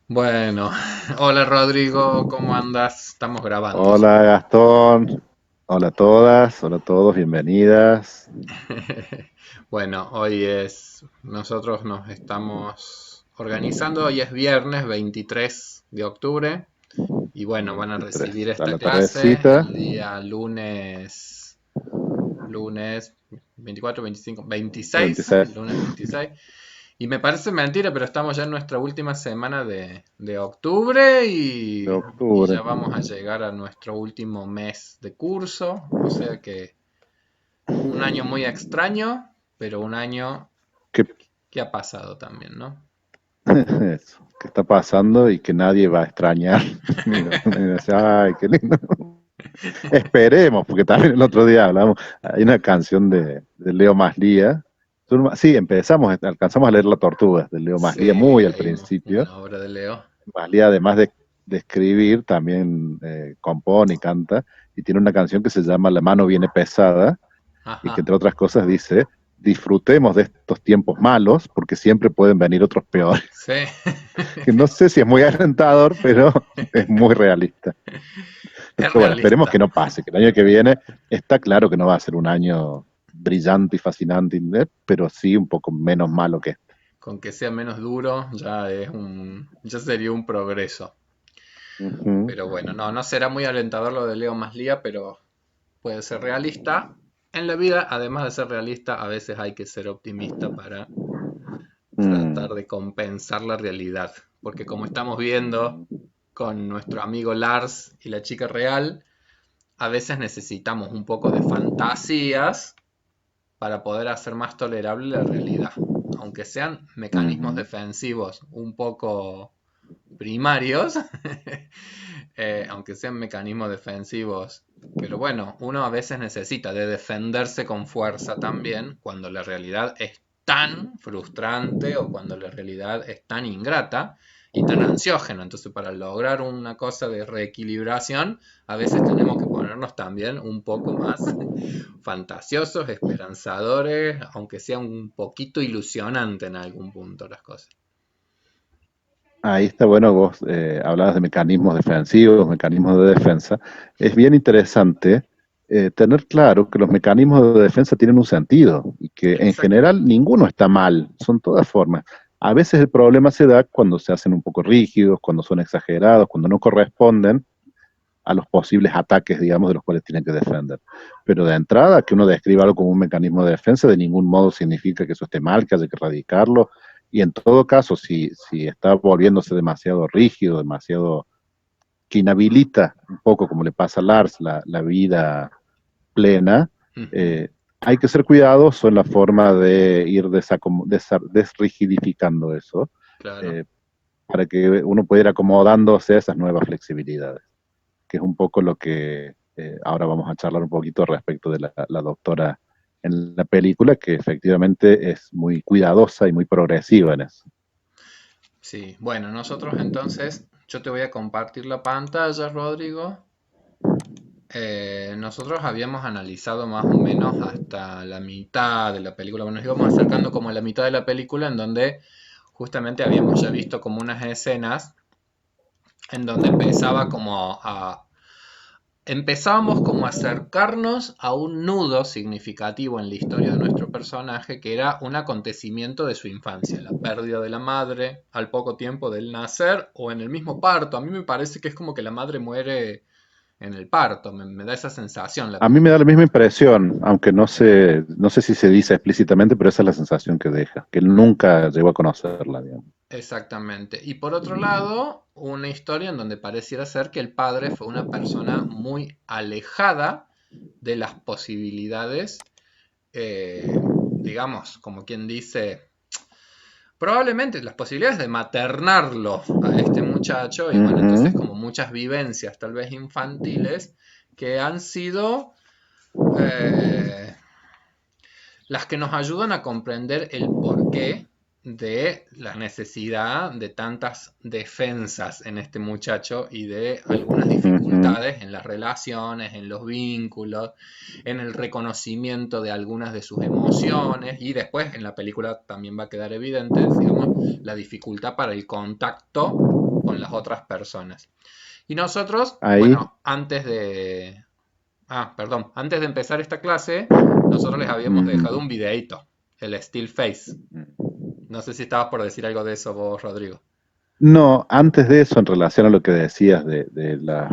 Bueno, hola Rodrigo, ¿cómo andas? Estamos grabando ya. Hola Gastón, hola a todas, hola a todos, bienvenidas. Bueno, nosotros nos estamos organizando, hoy es viernes 23 de octubre y bueno, van a recibir 23, a esta la clase tardecita, el día lunes 24, 25, 26, 26 lunes 26. Y me parece mentira, pero estamos ya en nuestra última semana de octubre de y octubre. ya vamos a llegar a nuestro último mes de curso. O sea que un año muy extraño, pero un año ¿Qué, que ha pasado también, ¿no? eso, qué está pasando y que nadie va a extrañar? Ni decir, ay, qué lindo. Esperemos, porque también el otro día hablamos, hay una canción de Leo Maslía. Sí, alcanzamos a leer La Tortuga de Leo Sí, Maslía muy al leímos principio. una obra de Leo. Maslía, además de escribir, también compone y canta, y tiene una canción que se llama La mano viene pesada, y que Ajá, entre otras cosas dice, disfrutemos de estos tiempos malos, porque siempre pueden venir otros peores. sí. Que no sé si es muy alentador, pero es muy realista. Es Pero bueno, esperemos que realista. no pase, que el año que viene está claro que no va a ser un año brillante y fascinante, pero sí un poco menos malo que este. Con que sea menos duro, ya sería un progreso. Ujú. Pero bueno, no será muy alentador lo de Leo Maslía, pero puede ser realista. En la vida, además de ser realista, a veces hay que ser optimista para Mm. tratar de compensar la realidad. Porque como estamos viendo con nuestro amigo Lars y la chica real, a veces necesitamos un poco de fantasías para poder hacer más tolerable la realidad. Aunque sean mecanismos Ujú. defensivos un poco primarios, aunque sean mecanismos defensivos. Pero bueno, uno a veces necesita de defenderse con fuerza también cuando la realidad es tan frustrante o cuando la realidad es tan ingrata y tan ansiógena. Entonces, para lograr una cosa de reequilibración, a veces tenemos que ponernos también un poco más fantasiosos, esperanzadores, aunque sea un poquito ilusionante en algún punto las cosas. Ahí está bueno, vos hablabas de mecanismos defensivos, mecanismos de defensa. Es bien interesante tener claro que los mecanismos de defensa tienen un sentido y que en general Exactamente. ninguno está mal, son todas formas. A veces el problema se da cuando se hacen un poco rígidos, cuando son exagerados, cuando no corresponden a los posibles ataques, digamos, de los cuales tienen que defender. Pero de entrada, que uno describa algo como un mecanismo de defensa, de ningún modo significa que eso esté mal, que haya que erradicarlo. Y en todo caso, si está volviéndose demasiado rígido, demasiado que inhabilita un poco, como le pasa a Lars, la vida plena, Ujú, eh, hay que ser cuidadoso en la forma de ir desrigidificando eso, claro. eh, para que uno pueda ir acomodándose a esas nuevas flexibilidades, que es un poco lo que ahora vamos a charlar un poquito respecto de la doctora en la película, que efectivamente es muy cuidadosa y muy progresiva en eso. Sí, bueno, nosotros entonces, yo te voy a compartir la pantalla, Rodrigo. Nosotros habíamos analizado más o menos hasta la mitad de la película. Bueno, nos íbamos acercando como a la mitad de la película en donde justamente habíamos ya visto como unas escenas en donde empezábamos como a acercarnos a un nudo significativo en la historia de nuestro personaje, que era un acontecimiento de su infancia, la pérdida de la madre al poco tiempo del nacer o en el mismo parto. A mí me parece que es como que la madre muere en el parto, me da esa sensación la A mí me da la película. misma impresión, aunque no sé si se dice explícitamente, pero esa es la sensación que deja, que él nunca llegó a conocerla, digamos. Exactamente. Y por otro lado, una historia en donde pareciera ser que el padre fue una persona muy alejada de las posibilidades, digamos, como quien dice, probablemente las posibilidades de maternarlo a este muchacho, y bueno, entonces Ujú. como muchas vivencias tal vez infantiles que han sido eh, las que nos ayudan a comprender el porqué de la necesidad de tantas defensas en este muchacho y de algunas Ujú. dificultades en las relaciones, en los vínculos, en el reconocimiento de algunas de sus emociones y después en la película también va a quedar evidente, digamos, la dificultad para el contacto con las otras personas. Y nosotros, Ahí, bueno, antes de empezar esta clase, nosotros les habíamos dejado mm, un videíto, el Still Face. No sé si estabas por decir algo de eso vos, Rodrigo. no, antes de eso, en relación a lo que decías de las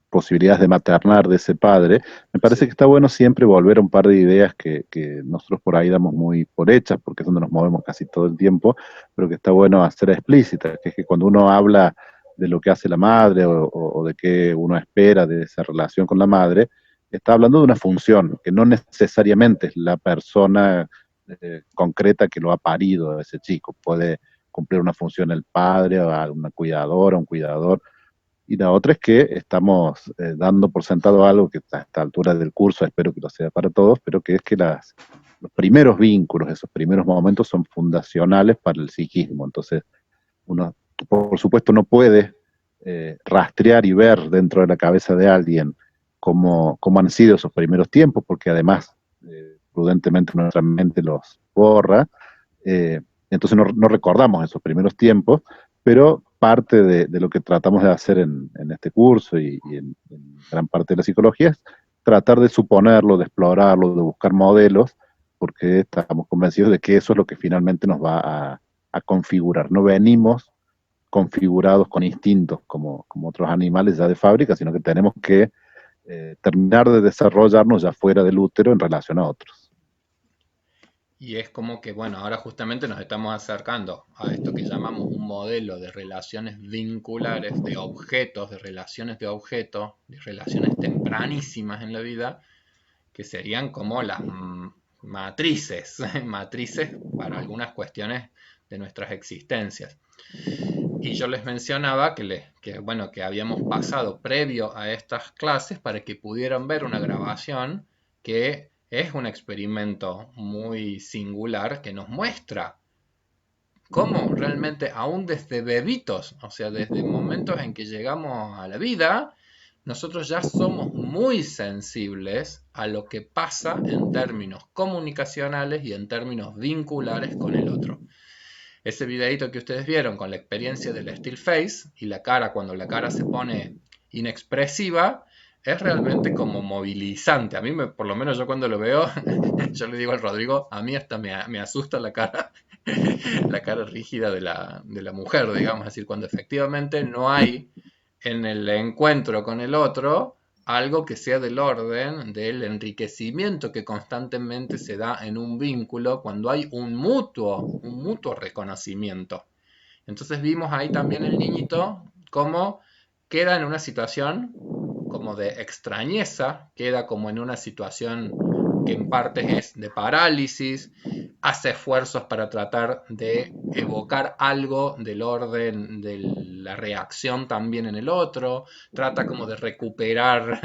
posibilidades de maternar de ese padre, me parece que Sí. está bueno siempre volver a un par de ideas que nosotros por ahí damos muy por hechas, porque es donde nos movemos casi todo el tiempo, pero que está bueno hacer explícitas, que es que cuando uno habla de lo que hace la madre o de qué uno espera de esa relación con la madre, está hablando de una función, que no necesariamente es la persona concreta que lo ha parido a ese chico, puede cumplir una función el padre, o a una cuidadora, un cuidador. Y la otra es que estamos dando por sentado algo que a esta altura del curso espero que lo sea para todos, pero que es que los primeros vínculos, esos primeros momentos son fundacionales para el psiquismo. Entonces, uno, por supuesto, no puede rastrear y ver dentro de la cabeza de alguien cómo han sido esos primeros tiempos, porque además, prudentemente nuestra mente los borra, eh, entonces no recordamos esos primeros tiempos, pero parte de lo que tratamos de hacer en este curso y en gran parte de la psicología es tratar de suponerlo, de explorarlo, de buscar modelos, porque estamos convencidos de que eso es lo que finalmente nos va a configurar. No venimos configurados con instintos como otros animales ya de fábrica, sino que tenemos que terminar de desarrollarnos ya fuera del útero en relación a otros. Y es como que, bueno, ahora justamente nos estamos acercando a esto que llamamos un modelo de relaciones vinculares, de objetos, de relaciones tempranísimas en la vida, que serían como las matrices, matrices para algunas cuestiones de nuestras existencias. Y yo les mencionaba bueno, que habíamos pasado previo a estas clases para que pudieran ver una grabación que es un experimento muy singular que nos muestra cómo realmente aún desde bebitos, o sea, desde momentos en que llegamos a la vida, nosotros ya somos muy sensibles a lo que pasa en términos comunicacionales y en términos vinculares con el otro. Ese videito que ustedes vieron con la experiencia del still face y la cara cuando la cara se pone inexpresiva, es realmente como movilizante. A mí, por lo menos yo cuando lo veo, yo le digo al Rodrigo, a mí hasta me asusta la cara, la cara rígida de la mujer, digamos, es decir, cuando efectivamente no hay en el encuentro con el otro algo que sea del orden del enriquecimiento que constantemente se da en un vínculo cuando hay un mutuo reconocimiento. Entonces vimos ahí también el niñito cómo queda en una situación como de extrañeza, queda como en una situación que en parte es de parálisis, hace esfuerzos para tratar de evocar algo del orden de la reacción también en el otro, trata como de recuperar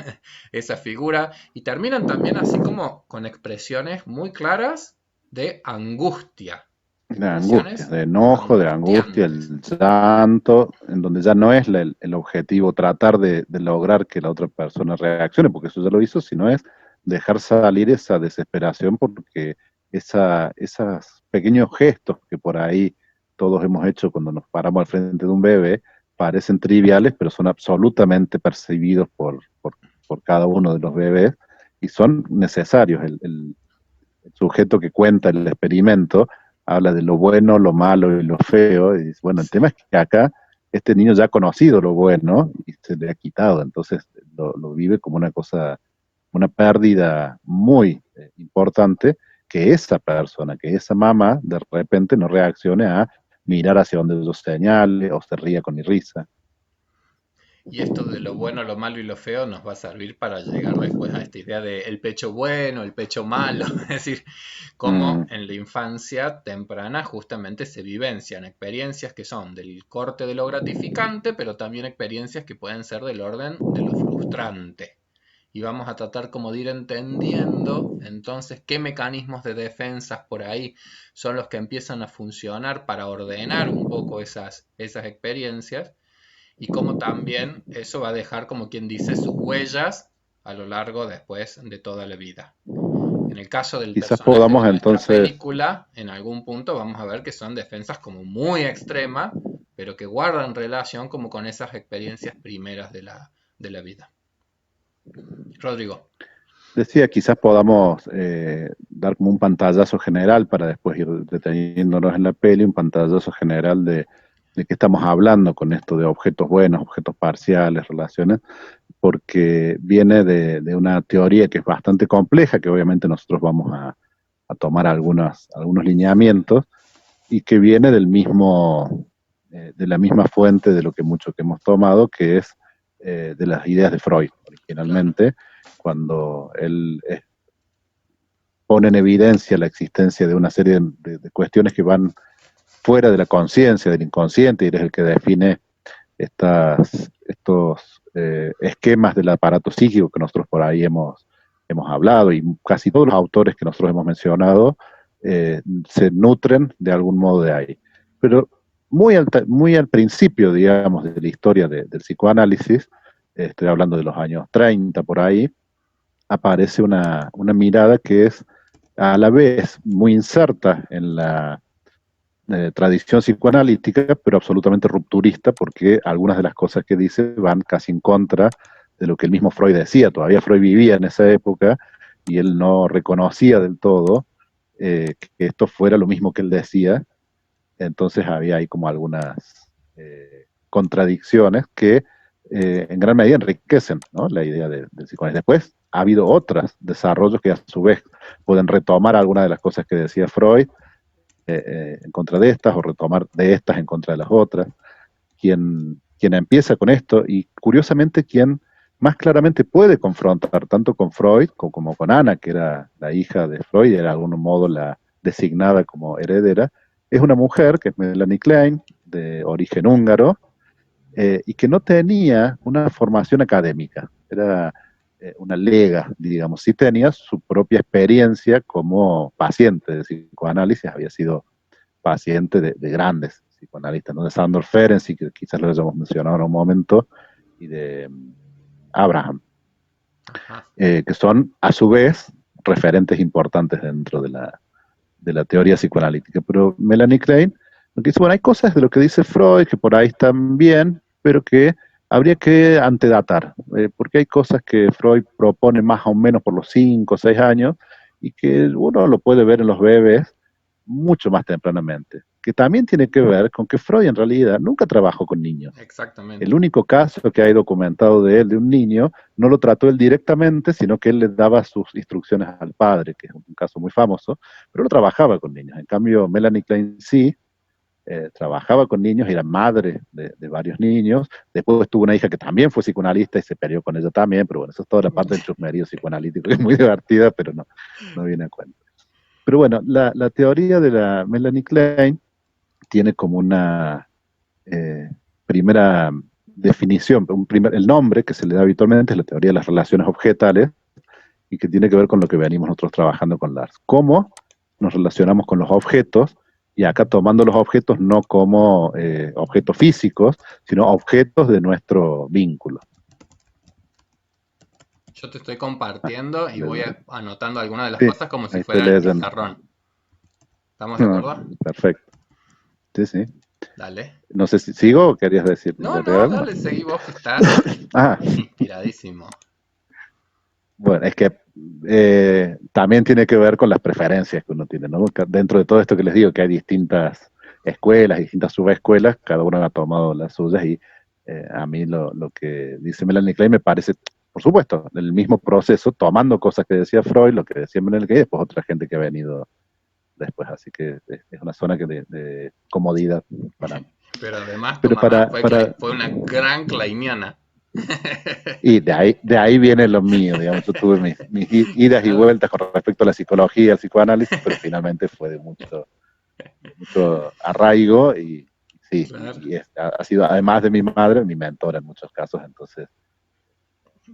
esa figura y terminan también así como con expresiones muy claras de angustia, De angustia, expresiones de enojo, de angustia, angustiantes. el llanto, en donde ya no es el objetivo tratar de lograr que la otra persona reaccione, porque eso ya lo hizo, sino es dejar salir esa desesperación porque esos pequeños gestos que por ahí todos hemos hecho cuando nos paramos al frente de un bebé parecen triviales, pero son absolutamente percibidos por cada uno de los bebés y son necesarios. El sujeto que cuenta el experimento habla de lo bueno, lo malo y lo feo, y dice, bueno, el tema Sí. es que acá este niño ya ha conocido lo bueno y se le ha quitado, entonces lo vive como una cosa, una pérdida muy importante que esa persona, que esa mamá de repente no reaccione a mirar hacia donde yo señale o se ría con mi risa. Y esto de lo bueno, lo malo y lo feo nos va a servir para llegar después a esta idea de el pecho bueno, el pecho malo, es decir, cómo Mm, en la infancia temprana justamente se vivencian experiencias que son del corte de lo gratificante, pero también experiencias que pueden ser del orden de lo frustrante. Y vamos a tratar como de ir entendiendo entonces qué mecanismos de defensas por ahí son los que empiezan a funcionar para ordenar un poco esas experiencias y cómo también eso va a dejar, como quien dice, sus huellas a lo largo después de toda la vida. En el caso del quizás personaje de podamos nuestra entonces, película, en algún punto vamos a ver que son defensas como muy extremas, pero que guardan relación como con esas experiencias primeras de la vida. Rodrigo. Decía, quizás podamos dar como un pantallazo general para después ir deteniéndonos en la peli, un pantallazo general de qué estamos hablando con esto de objetos buenos, objetos parciales, relaciones, porque viene de una teoría que es bastante compleja, que obviamente nosotros vamos a tomar algunos lineamientos, y que viene de la misma fuente de lo que mucho que hemos tomado, que es de las ideas de Freud, Claro. originalmente, cuando él pone en evidencia la existencia de una serie de cuestiones que van fuera de la conciencia, del inconsciente, y es el que define estos esquemas del aparato psíquico que nosotros por ahí hemos hablado, y casi todos los autores que nosotros hemos mencionado se nutren de algún modo de ahí. Pero muy al principio, digamos, de la historia del psicoanálisis, estoy hablando de los años 30 por ahí, aparece una mirada que es a la vez muy inserta en la tradición psicoanalítica, pero absolutamente rupturista, porque algunas de las cosas que dice van casi en contra de lo que el mismo Freud decía. Todavía Freud vivía en esa época y él no reconocía del todo que esto fuera lo mismo que él decía. Entonces había ahí como algunas contradicciones que en gran medida enriquecen, ¿no?, la idea del psicoanálisis. Después ha habido otros desarrollos que a su vez pueden retomar algunas de las cosas que decía Freud en contra de estas, o retomar de estas en contra de las otras. Quien empieza con esto, y curiosamente quien más claramente puede confrontar tanto con Freud como con Ana, que era la hija de Freud, y de algún modo la designada como heredera, es una mujer que es Melanie Klein, de origen húngaro, y que no tenía una formación académica, era una lega, digamos, sí tenía su propia experiencia como paciente de psicoanálisis, había sido paciente de grandes psicoanalistas, ¿no?, de Sandor Ferenczi, que quizás lo hayamos mencionado en un momento, y de Abraham, Ajá. que son a su vez referentes importantes dentro de la teoría psicoanalítica. Pero Melanie Klein lo que dice, bueno, hay cosas de lo que dice Freud que por ahí están bien, pero que habría que antedatar, porque hay cosas que Freud propone más o menos por los 5 o 6 años, y que uno lo puede ver en los bebés mucho más tempranamente, que también tiene que ver con que Freud en realidad nunca trabajó con niños. El Exactamente. único caso que hay documentado de él, de un niño, no lo trató él directamente, sino que él le daba sus instrucciones al padre, que es un caso muy famoso, pero no trabajaba con niños. En cambio, Melanie Klein sí, trabajaba con niños, era madre de varios niños. Después tuvo una hija que también fue psicoanalista y se peleó con ella también, pero bueno, eso es toda la parte del chusmerío psicoanalítico, que es muy divertida, pero no viene a cuento. Pero bueno, la teoría de la Melanie Klein tiene como una primera definición, el nombre que se le da habitualmente es la teoría de las relaciones objetales, y que tiene que ver con lo que venimos nosotros trabajando con Lars. ¿Cómo nos relacionamos con los objetos? Y acá tomando los objetos no como objetos físicos, sino objetos de nuestro vínculo. Yo te estoy Ah, compartiendo y voy anotando algunas de las sí, cosas como si ahí fuera estoy el leyendo. pizarrón. ¿Estamos de Ah, acuerdo? perfecto. Sí, sí. Dale. No sé si sigo o querías decir, No, agregar no, algo más. dale, seguí vos que estás Ah, inspiradísimo. bueno, es que también tiene que ver con las preferencias que uno tiene, ¿no? Dentro de todo esto que les digo, que hay distintas escuelas, distintas subescuelas, cada una ha tomado las suyas, y a mí lo que dice Melanie Klein me parece, por supuesto, el mismo proceso, tomando cosas que decía Freud, lo que decía Melanie Klein, y después otra gente que ha venido después, así que es una zona de comodidad para mí. Pero además tu Pero mamá fue, para fue una gran kleiniana. Y de ahí viene lo mío, digamos. Yo tuve mis idas y Claro, vueltas con respecto a la psicología, al psicoanálisis, pero finalmente fue de mucho arraigo, y sí, claro. ha sido, además de mi madre, mi mentora en muchos casos, entonces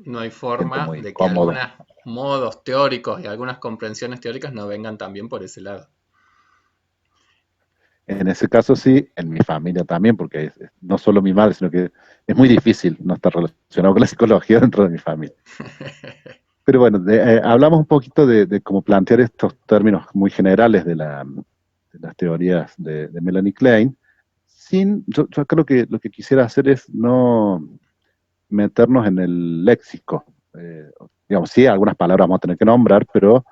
No hay me siento forma muy de que cómodo. algunos modos teóricos y algunas comprensiones teóricas no vengan también por ese lado. En ese caso sí, en mi familia también, porque no solo mi madre, sino que es muy difícil no estar relacionado con la psicología dentro de mi familia. Pero bueno, hablamos un poquito de cómo plantear estos términos muy generales de las teorías de Melanie Klein. yo creo que lo que quisiera hacer es no meternos en el léxico. Digamos, sí, algunas palabras vamos a tener que nombrar, pero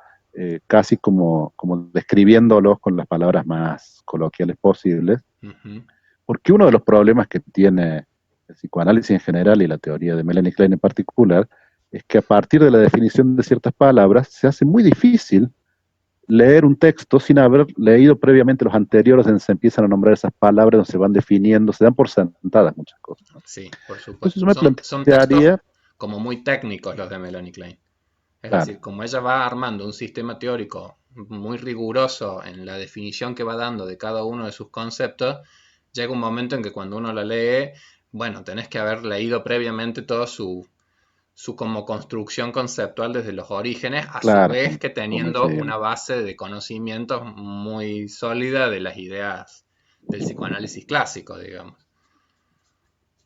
casi como describiéndolos con las palabras más coloquiales posibles, Ujú. porque uno de los problemas que tiene el psicoanálisis en general y la teoría de Melanie Klein en particular, es que a partir de la definición de ciertas palabras se hace muy difícil leer un texto sin haber leído previamente los anteriores, donde se empiezan a nombrar esas palabras, donde se van definiendo, se dan por sentadas muchas cosas, ¿no? Sí, por Entonces supuesto. yo me Son textos plantearía, como muy técnicos los de Melanie Klein. Es claro, decir, como ella va armando un sistema teórico muy riguroso en la definición que va dando de cada uno de sus conceptos, llega un momento en que cuando uno la lee, bueno, tenés que haber leído previamente todo su como construcción conceptual desde los orígenes, a su claro, vez que como teniendo decía, una base de conocimientos muy sólida de las ideas del psicoanálisis clásico, digamos.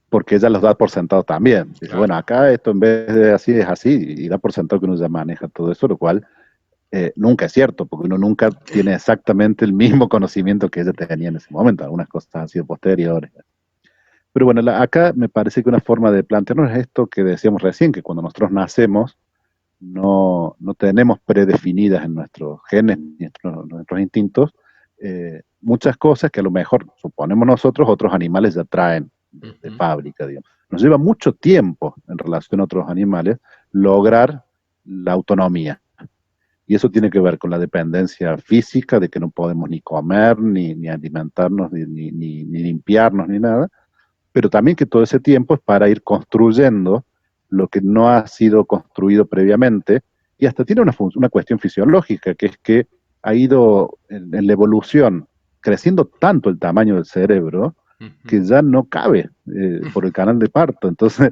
porque ella los da por sentado también. Dice, Claro. bueno, acá esto en vez de así es así, y da por sentado que uno ya maneja todo eso, lo cual nunca es cierto, porque uno nunca tiene exactamente el mismo conocimiento que ella tenía en ese momento. Algunas cosas han sido posteriores. Pero bueno, acá me parece que una forma de plantearnos es esto que decíamos recién, que cuando nosotros nacemos no tenemos predefinidas en nuestros genes ni en nuestros instintos muchas cosas que a lo mejor suponemos nosotros, otros animales ya traen de Ujú. fábrica, digamos. Nos lleva mucho tiempo en relación a otros animales lograr la autonomía. Y eso tiene que ver con la dependencia física, de que no podemos ni comer, ni alimentarnos, ni limpiarnos, ni nada, pero también que todo ese tiempo es para ir construyendo lo que no ha sido construido previamente, y hasta tiene una cuestión fisiológica, que es que ha ido en la evolución creciendo tanto el tamaño del cerebro Ujú. que ya no cabe por el canal de parto. Entonces,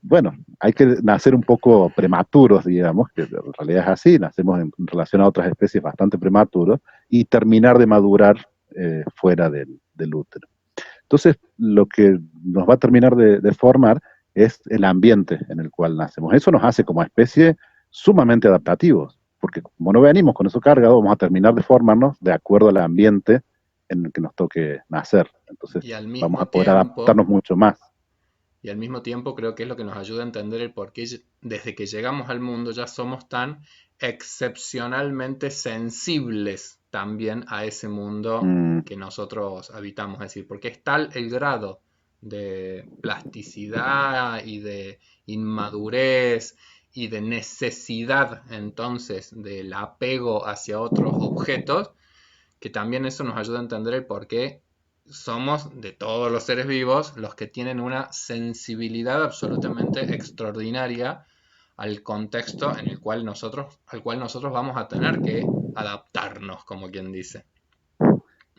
bueno, hay que nacer un poco prematuros, digamos, que en realidad es así, nacemos en relación a otras especies bastante prematuros, y terminar de madurar fuera del útero. Entonces, lo que nos va a terminar de formar es el ambiente en el cual nacemos. Eso nos hace como especie sumamente adaptativos, porque como no venimos con eso cargado, vamos a terminar de formarnos de acuerdo al ambiente en el que nos toque nacer. Entonces, Y al vamos a mismo poder tiempo, adaptarnos mucho más. y al mismo tiempo creo que es lo que nos ayuda a entender el por qué desde que llegamos al mundo ya somos tan excepcionalmente sensibles también a ese mundo Mm, que nosotros habitamos. Es decir, porque es tal el grado de plasticidad y de inmadurez y de necesidad entonces del apego hacia otros objetos, que también eso nos ayuda a entender el por qué somos de todos los seres vivos los que tienen una sensibilidad absolutamente extraordinaria al contexto en el cual al cual nosotros vamos a tener que adaptarnos, como quien dice.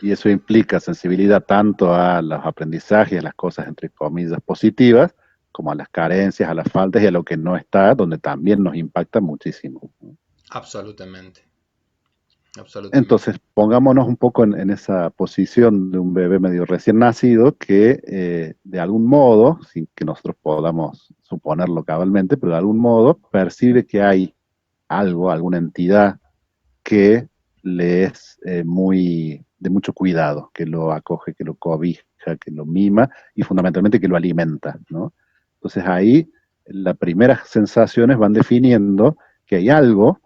y eso implica sensibilidad tanto a los aprendizajes, a las cosas entre comillas positivas, como a las carencias, a las faltas y a lo que no está, donde también nos impacta muchísimo. Absolutamente, absolutamente. Entonces, pongámonos un poco en esa posición de un bebé medio recién nacido que de algún modo, sin que nosotros podamos suponerlo cabalmente, pero de algún modo percibe que hay algo, alguna entidad que le es muy de mucho cuidado, que lo acoge, que lo cobija, que lo mima y fundamentalmente que lo alimenta, ¿no? Entonces ahí las primeras sensaciones van definiendo que hay algo,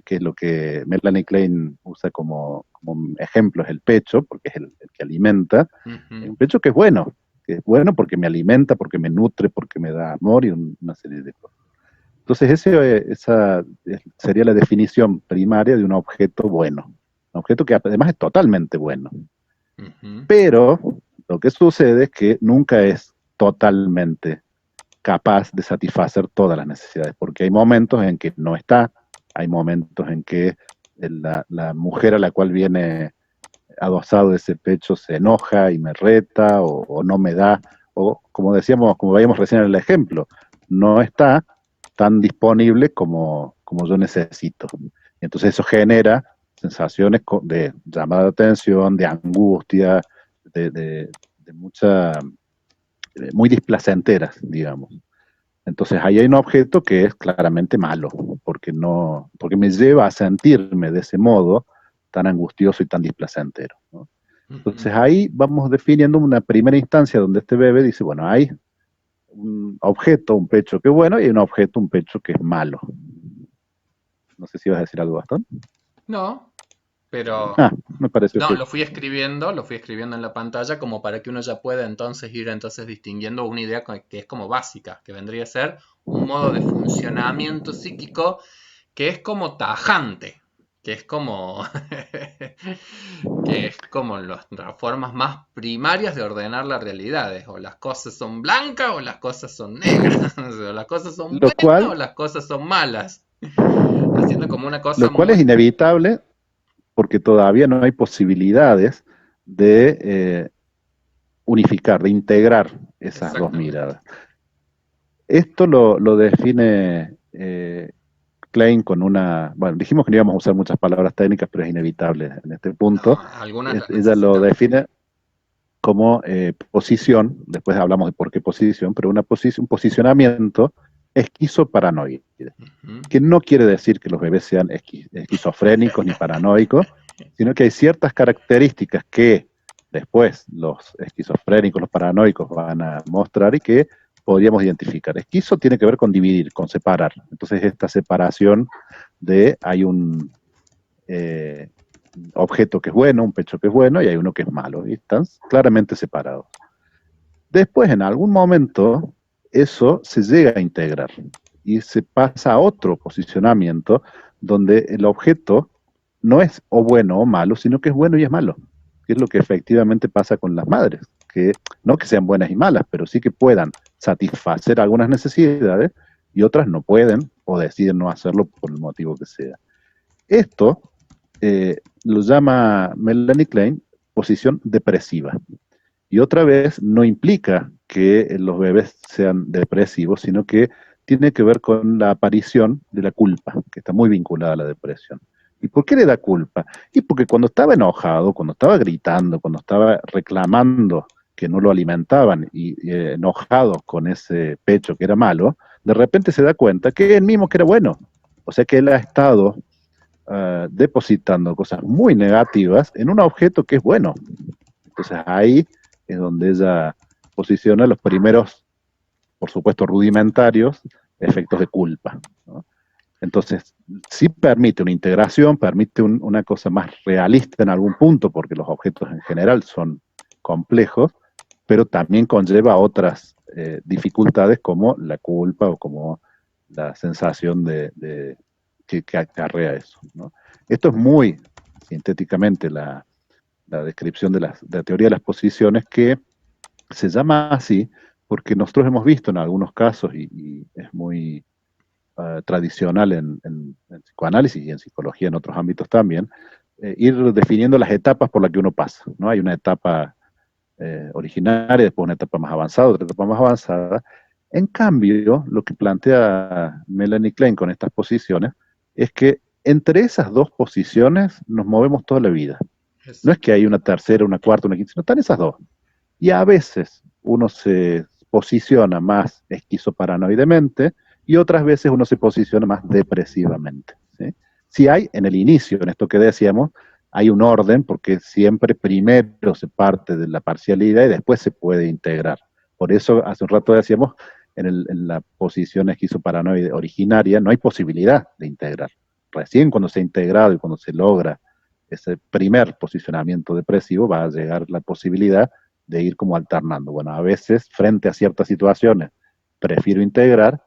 que es lo que Melanie Klein usa como ejemplo, es el pecho, porque es el que alimenta, Ujú. un pecho que es bueno porque me alimenta, porque me nutre, porque me da amor y una serie de cosas. Entonces, esa sería la definición primaria de un objeto bueno. Un objeto que además es totalmente bueno. Ujú. Pero lo que sucede es que nunca es totalmente capaz de satisfacer todas las necesidades, porque hay momentos en que no está, hay momentos en que la mujer a la cual viene adosado ese pecho se enoja y me reta o no me da, o como decíamos, como veíamos recién en el ejemplo, no está tan disponible como yo necesito. Entonces eso genera sensaciones de llamada de atención, de angustia, de mucha, muy displacenteras, digamos. Entonces ahí hay un objeto que es claramente malo, porque porque me lleva a sentirme de ese modo tan angustioso y tan displacentero, ¿no? Ujú. Entonces ahí vamos definiendo una primera instancia donde este bebé dice, bueno, hay un objeto, un pecho que es bueno, y hay un objeto, un pecho que es malo. No sé si vas a decir algo, Gastón. No, pero Ah, me pareció no, que... lo fui escribiendo en la pantalla como para que uno ya pueda entonces ir entonces distinguiendo una idea que es como básica, que vendría a ser un modo de funcionamiento psíquico que es como tajante, que es como que es como las formas más primarias de ordenar las realidades, o las cosas son blancas o las cosas son negras, o las cosas son Lo buenas o cual, las cosas son malas, haciendo como una cosa lo cual es muy... inevitable porque todavía no hay posibilidades de unificar, de integrar esas dos Exactamente. miradas. Esto lo define Klein con una, bueno, dijimos que no íbamos a usar muchas palabras técnicas, pero es inevitable en este No, punto. algunas las Ella lo necesitamos. define como posición, después hablamos de por qué posición, pero un posicionamiento esquizoparanoide, Ujú. que no quiere decir que los bebés sean esquizofrénicos ni paranoicos, sino que hay ciertas características que después los esquizofrénicos, los paranoicos van a mostrar y que podríamos identificar. Esquizo tiene que ver con dividir, con separar. Entonces esta separación de hay un eh, objeto que es bueno, un pecho que es bueno y hay uno que es malo, y están claramente separados. Después, en algún momento, eso se llega a integrar y se pasa a otro posicionamiento donde el objeto no es o bueno o malo, sino que es bueno y es malo, que es lo que efectivamente pasa con las madres, que no que sean buenas y malas, pero sí que puedan satisfacer algunas necesidades y otras no pueden o deciden no hacerlo por el motivo que sea. Esto lo llama Melanie Klein posición depresiva. Y otra vez, no implica que los bebés sean depresivos, sino que tiene que ver con la aparición de la culpa, que está muy vinculada a la depresión. ¿Y por qué le da culpa? Y porque cuando estaba enojado, cuando estaba gritando, cuando estaba reclamando que no lo alimentaban y enojado con ese pecho que era malo, de repente se da cuenta que él mismo que era bueno. O sea que él ha estado depositando cosas muy negativas en un objeto que es bueno. Entonces ahí es donde ella posiciona los primeros, por supuesto, rudimentarios efectos de culpa, ¿no? Entonces, sí permite una integración, permite una cosa más realista en algún punto, porque los objetos en general son complejos, pero también conlleva otras dificultades como la culpa o como la sensación que acarrea eso, ¿no? Esto es muy sintéticamente la descripción de la teoría de las posiciones que se llama así porque nosotros hemos visto en algunos casos, y es muy tradicional en psicoanálisis y en psicología en otros ámbitos también, ir definiendo las etapas por las que uno pasa, ¿no? Hay una etapa originaria, después una etapa más avanzada, otra etapa más avanzada. En cambio, lo que plantea Melanie Klein con estas posiciones es que entre esas dos posiciones nos movemos toda la vida. No es que hay una tercera, una cuarta, una quinta, sino están esas dos. Y a veces uno se posiciona más esquizoparanoidemente y otras veces uno se posiciona más depresivamente, ¿sí? Si hay en el inicio, en esto que decíamos, hay un orden porque siempre primero se parte de la parcialidad y después se puede integrar. Por eso hace un rato decíamos, en la posición esquizoparanoide originaria no hay posibilidad de integrar. Recién cuando se ha integrado y cuando se logra ese primer posicionamiento depresivo va a llegar la posibilidad de ir como alternando. Bueno, a veces frente a ciertas situaciones prefiero integrar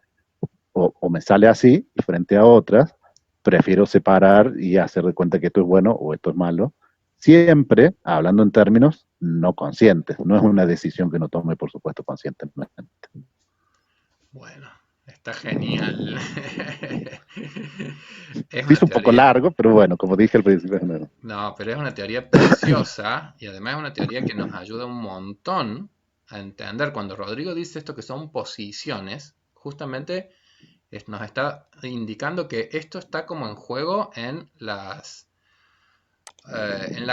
o me sale así y frente a otras prefiero separar y hacer de cuenta que esto es bueno o esto es malo. Siempre hablando en términos no conscientes. No es una decisión que uno tome, por supuesto, conscientemente. Bueno, está genial. Es Se una hizo un poco teoría, largo, pero bueno, como dije al principio, no. no, pero es una teoría preciosa y además es una teoría que nos ayuda un montón a entender. Cuando Rodrigo dice esto que son posiciones, justamente nos está indicando que esto está como en juego en la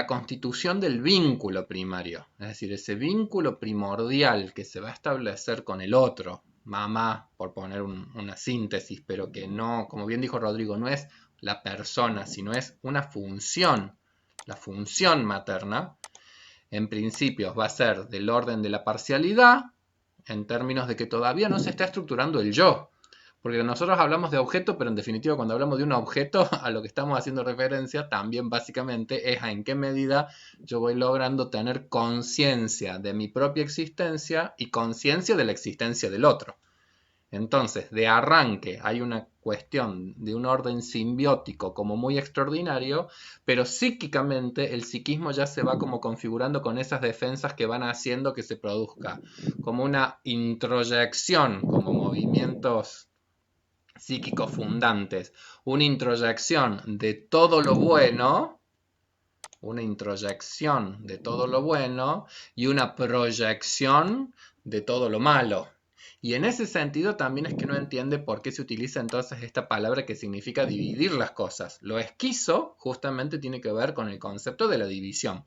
constitución del vínculo primario, es decir, ese vínculo primordial que se va a establecer con el otro, mamá, por poner una síntesis, pero que no, como bien dijo Rodrigo, no es la persona, sino es una función, la función materna, en principio va a ser del orden de la parcialidad, en términos de que todavía no se está estructurando el yo. Porque nosotros hablamos de objeto, pero en definitiva cuando hablamos de un objeto, a lo que estamos haciendo referencia también básicamente es a en qué medida yo voy logrando tener conciencia de mi propia existencia y conciencia de la existencia del otro. Entonces, de arranque hay una cuestión de un orden simbiótico como muy extraordinario, pero psíquicamente el psiquismo ya se va como configurando con esas defensas que van haciendo que se produzca como una introyección, como movimientos psíquicos fundantes, una introyección de todo lo bueno, una introyección de todo lo bueno y una proyección de todo lo malo. Y en ese sentido también es que no entiende por qué se utiliza entonces esta palabra que significa dividir las cosas. Lo esquizo justamente tiene que ver con el concepto de la división.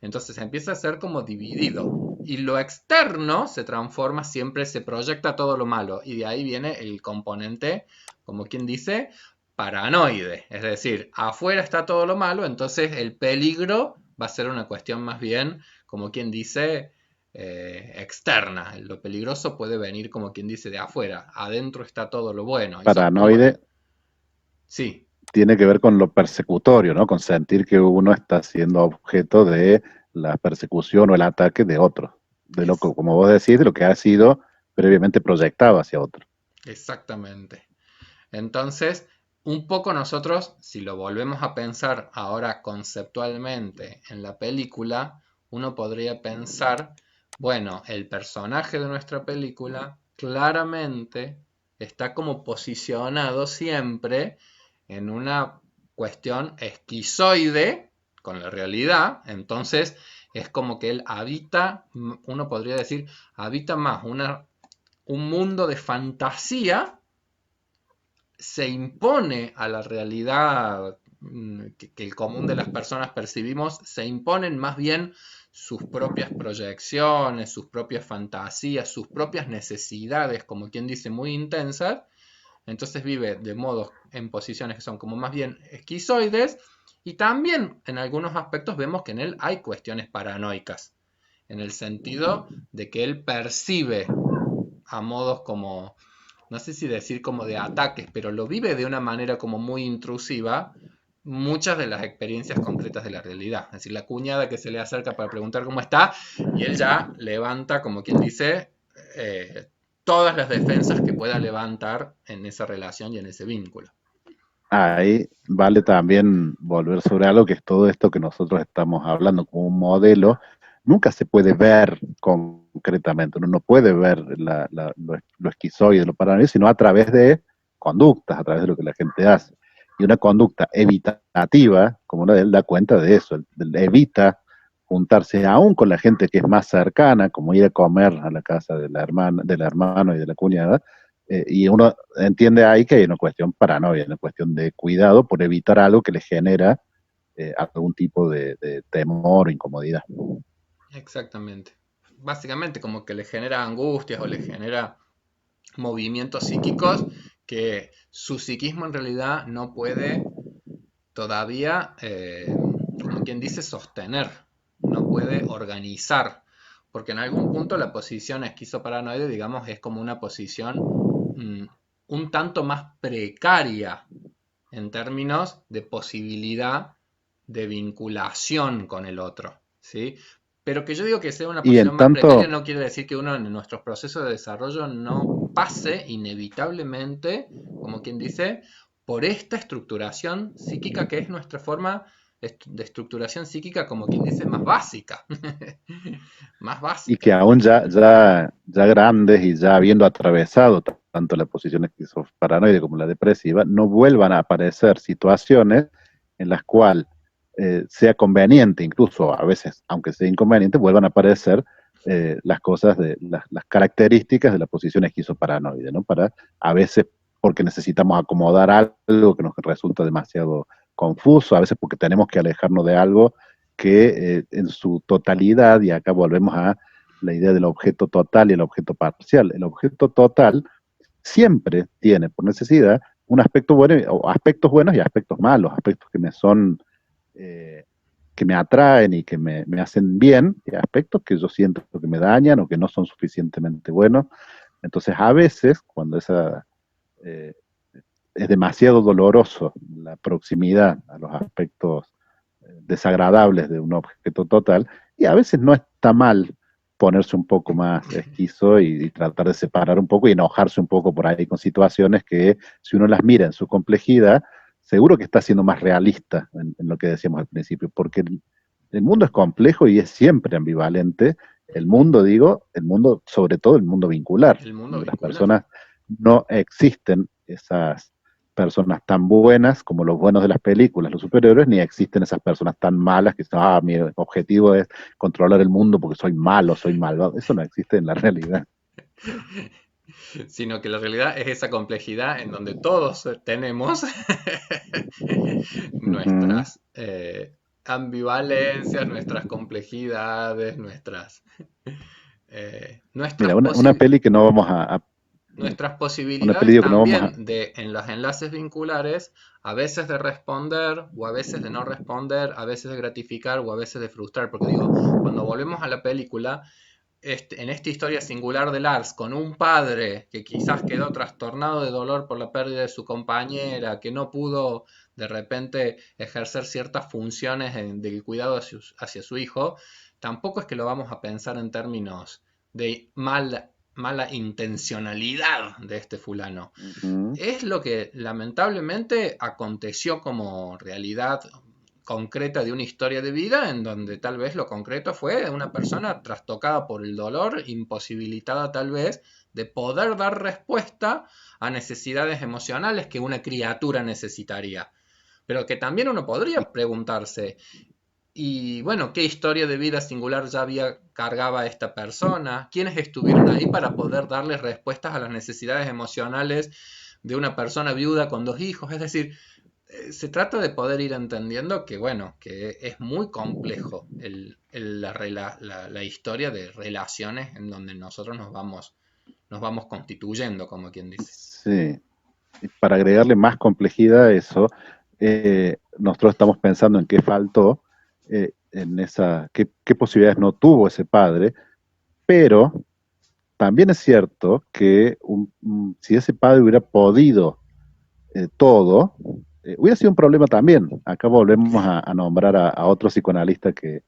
Entonces empieza a ser como dividido. Y lo externo se transforma siempre, se proyecta todo lo malo. Y de ahí viene el componente, como quien dice, paranoide. Es decir, afuera está todo lo malo, entonces el peligro va a ser una cuestión más bien, como quien dice, externa. Lo peligroso puede venir, como quien dice, de afuera. Adentro está todo lo bueno. Eso es como... Paranoide Sí, tiene que ver con lo persecutorio, ¿no? Con sentir que uno está siendo objeto de la persecución o el ataque de otro, de lo que, es como vos decís, de lo que ha sido previamente proyectado hacia otro. exactamente. Entonces, un poco nosotros, si lo volvemos a pensar ahora conceptualmente en la película, uno podría pensar, bueno, el personaje de nuestra película claramente está como posicionado siempre en una cuestión esquizoide con la realidad, entonces es como que él habita, uno podría decir, habita más un mundo de fantasía, se impone a la realidad que el común de las personas percibimos, se imponen más bien sus propias proyecciones, sus propias fantasías, sus propias necesidades, como quien dice, muy intensas. Entonces vive de modo en posiciones que son como más bien esquizoides y también en algunos aspectos vemos que en él hay cuestiones paranoicas, en el sentido de que él percibe a modos como no sé si decir como de ataques, pero lo vive de una manera como muy intrusiva muchas de las experiencias concretas de la realidad. Es decir, la cuñada que se le acerca para preguntar cómo está y él ya levanta, como quien dice, todas las defensas que pueda levantar en esa relación y en ese vínculo. Ahí vale también volver sobre algo que es todo esto que nosotros estamos hablando como un modelo, nunca se puede ver concretamente, uno no puede ver lo esquizoide, lo paranoide, sino a través de conductas, a través de lo que la gente hace. Y una conducta evitativa, como la de él, da cuenta de eso, él evita juntarse aún con la gente que es más cercana, como ir a comer a la casa de la hermana, del hermano y de la cuñada, y uno entiende ahí que hay una cuestión paranoia, una cuestión de cuidado por evitar algo que le genera algún tipo de temor o incomodidad. Exactamente. Básicamente como que le genera angustias o le genera movimientos psíquicos que su psiquismo en realidad no puede todavía, como quien dice, sostener, no puede organizar, porque en algún punto la posición esquizoparanoide, digamos, es como una posición mm, un tanto más precaria en términos de posibilidad de vinculación con el otro, ¿sí? Pero que yo digo que sea una Y en posición más precaria tanto, no quiere decir que uno en nuestros procesos de desarrollo no pase inevitablemente, como quien dice, por esta estructuración psíquica que es nuestra forma de estructuración psíquica, como quien dice, más básica. Más y básica. que aún ya grandes y ya habiendo atravesado tanto la posición esquizoparanoide como la depresiva, no vuelvan a aparecer situaciones en las cuales sea conveniente, incluso a veces, aunque sea inconveniente, vuelvan a aparecer las cosas, las características de la posición esquizoparanoide, ¿no? Para a veces porque necesitamos acomodar algo que nos resulta demasiado confuso, a veces porque tenemos que alejarnos de algo que en su totalidad, y acá volvemos a la idea del objeto total y el objeto parcial. El objeto total siempre tiene, por necesidad, un aspecto bueno, o aspectos buenos y aspectos malos, aspectos que me son que me atraen y que me hacen bien, y aspectos que yo siento que me dañan o que no son suficientemente buenos. Entonces, a veces, cuando eh, es demasiado doloroso la proximidad a los aspectos desagradables de un objeto total, y a veces no está mal ponerse un poco más esquizo y tratar de separar un poco y enojarse un poco por ahí con situaciones que, si uno las mira en su complejidad, seguro que está siendo más realista en lo que decíamos al principio, porque el mundo es complejo y es siempre ambivalente. El mundo, digo, el mundo, sobre todo el mundo vincular, El mundo donde las vincular. personas no existen esas personas tan buenas como los buenos de las películas, los superhéroes, ni existen esas personas tan malas que dicen, mi objetivo es controlar el mundo porque soy malo, soy malvado. Eso no existe en la realidad. Sino que la realidad es esa complejidad en donde todos tenemos Ujú. nuestras ambivalencias, nuestras complejidades, nuestras Mira, una peli que no vamos nuestras una peli posibilidades digo, que no vamos a, también de en los enlaces vinculares, a veces de responder o a veces de no responder, a veces de gratificar o a veces de frustrar. Porque digo, cuando volvemos a la película, en esta historia singular de Lars, con un padre que quizás quedó trastornado de dolor por la pérdida de su compañera, que no pudo de repente ejercer ciertas funciones del cuidado hacia su hijo, tampoco es que lo vamos a pensar en términos de mala intencionalidad de este fulano. ujú, Es lo que lamentablemente aconteció como realidad concreta de una historia de vida en donde tal vez lo concreto fue una persona trastocada por el dolor, imposibilitada tal vez de poder dar respuesta a necesidades emocionales que una criatura necesitaría. Pero que también uno y- podría preguntarse, y bueno, ¿qué historia de vida singular ya había cargaba esta persona? ¿Quiénes estuvieron ahí para poder darles respuestas a las necesidades emocionales de una persona viuda con dos hijos? Es decir, se trata de poder ir entendiendo que, bueno, que es muy complejo la historia de relaciones en donde nosotros nos vamos constituyendo, como quien dice. sí, y para agregarle más complejidad a eso, nosotros estamos pensando en qué faltó, qué posibilidades no tuvo ese padre, pero también es cierto que si ese padre hubiera podido todo, hubiera sido un problema también. Acá volvemos a nombrar a otro psicoanalista que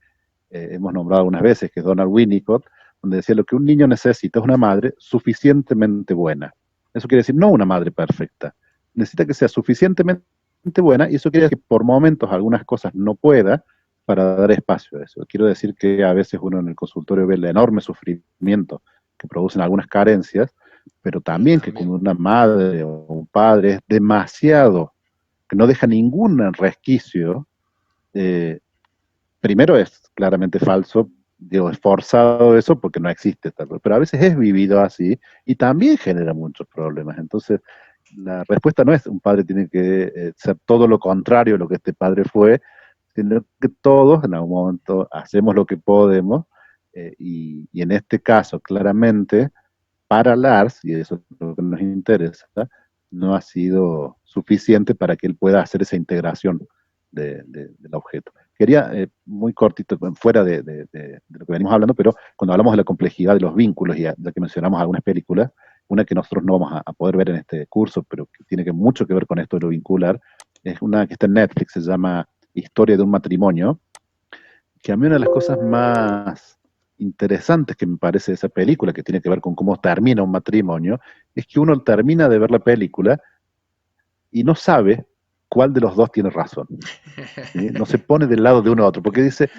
hemos nombrado algunas veces, que es Donald Winnicott, donde decía lo que un niño necesita es una madre suficientemente buena. Eso quiere decir no una madre perfecta. Necesita que sea suficientemente buena y eso quiere decir que por momentos algunas cosas no pueda para dar espacio a eso. Quiero decir que a veces uno en el consultorio ve el enorme sufrimiento que producen algunas carencias, pero Pero también que como también, una madre o un padre es demasiado, que no deja ningún resquicio, eh, primero es claramente falso, digo, es forzado eso porque no existe tal vez, pero a veces es vivido así y también genera muchos problemas. Entonces, la respuesta no es un padre tiene que ser todo lo contrario a lo que este padre fue, sino que todos en algún momento hacemos lo que podemos y en este caso, claramente, para Lars, y eso es lo que nos interesa, no ha sido suficiente para que él pueda hacer esa integración del objeto. Quería, muy cortito, fuera de lo que venimos hablando, pero cuando hablamos de la complejidad de los vínculos y de que mencionamos algunas películas, una que nosotros no vamos a poder ver en este curso, pero que tiene mucho que ver con esto de lo vincular, es una que está en Netflix, se llama Historia de un matrimonio, que a mí una de las cosas más interesantes que me parece de esa película, que tiene que ver con cómo termina un matrimonio, es que uno termina de ver la película y no sabe cuál de los dos tiene razón. ¿Sí? No se pone del lado de uno a otro, porque dice,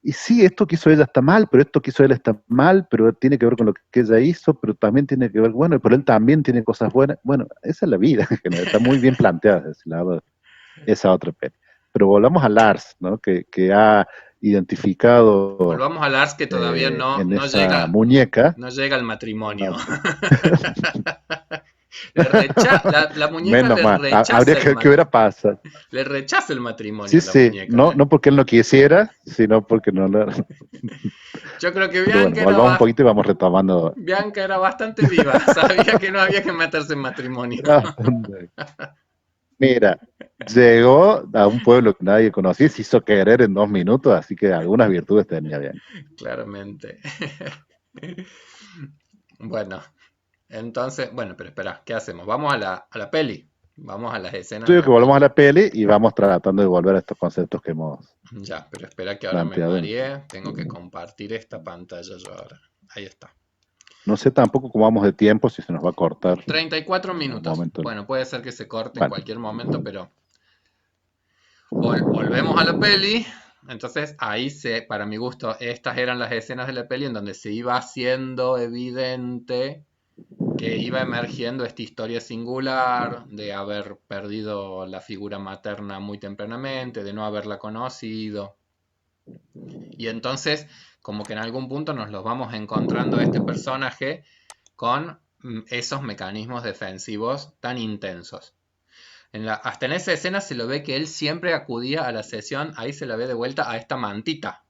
y sí, esto que hizo ella está mal, pero esto que hizo él está mal, pero tiene que ver con lo que ella hizo, pero también tiene que ver, bueno, pero él también tiene cosas buenas. Bueno, esa es la vida en general, está muy bien planteada esa otra peli. Pero volvamos a Lars, ¿no? Que ha identificado volvamos a Lars que todavía en esa muñeca, no llega al matrimonio. no, La muñeca menos mal, habría que hubiera pasado. le rechaza el matrimonio Sí, a la sí, muñeca, no, ¿eh? no porque él no quisiera, sino porque no lo... Yo creo que Pero bueno, volvamos un poquito y vamos retomando. Bianca era bastante viva, sabía que no había que meterse en matrimonio. Mira, llegó a un pueblo que nadie conocía y se hizo querer en 2 minutos, así que algunas virtudes tenía bien. Claramente. Bueno, entonces, bueno, pero espera, ¿qué hacemos? Vamos a la peli. Vamos a las escenas Yo de digo que la volvamos a peli. la peli y vamos tratando de volver a estos conceptos que hemos Ya, pero espera que ahora me planteado. mareé. Tengo que compartir esta pantalla yo ahora. Ahí está. No sé tampoco cómo vamos de tiempo, si se nos va a cortar 34 en algún minutos. momento. Bueno, puede ser que se corte en Bueno, cualquier momento, pero volvemos a la peli. Entonces, para mi gusto, estas eran las escenas de la peli en donde se iba haciendo evidente que iba emergiendo esta historia singular de haber perdido la figura materna muy tempranamente, de no haberla conocido. Y entonces, como que en algún punto nos los vamos encontrando a este personaje con esos mecanismos defensivos tan intensos. Hasta en esa escena se lo ve que él siempre acudía a la sesión, ahí se la ve de vuelta a esta mantita.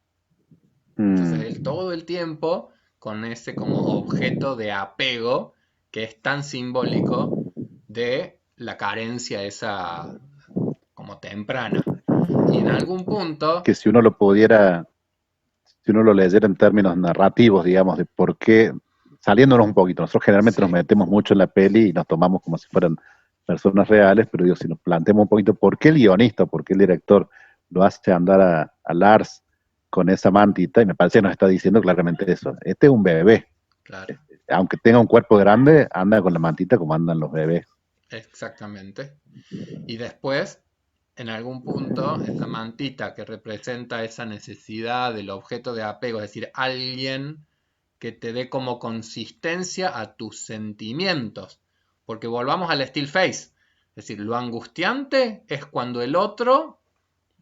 Entonces mm, él todo el tiempo con ese como objeto de apego que es tan simbólico de la carencia esa como temprana. Y en algún punto, que si uno lo pudiera, si uno lo leyera en términos narrativos, digamos, de por qué, saliéndonos un poquito, nosotros generalmente nos sí, metemos mucho en la peli y nos tomamos como si fueran personas reales, pero digo, si nos planteamos un poquito por qué el guionista, por qué el director lo hace andar a Lars con esa mantita, y me parece que nos está diciendo claramente eso. Este es un bebé, claro, aunque tenga un cuerpo grande, anda con la mantita como andan los bebés. exactamente. Y después, en algún punto, esa mantita que representa esa necesidad del objeto de apego, es decir, alguien que te dé como consistencia a tus sentimientos. Porque volvamos al still face. Es decir, lo angustiante es cuando el otro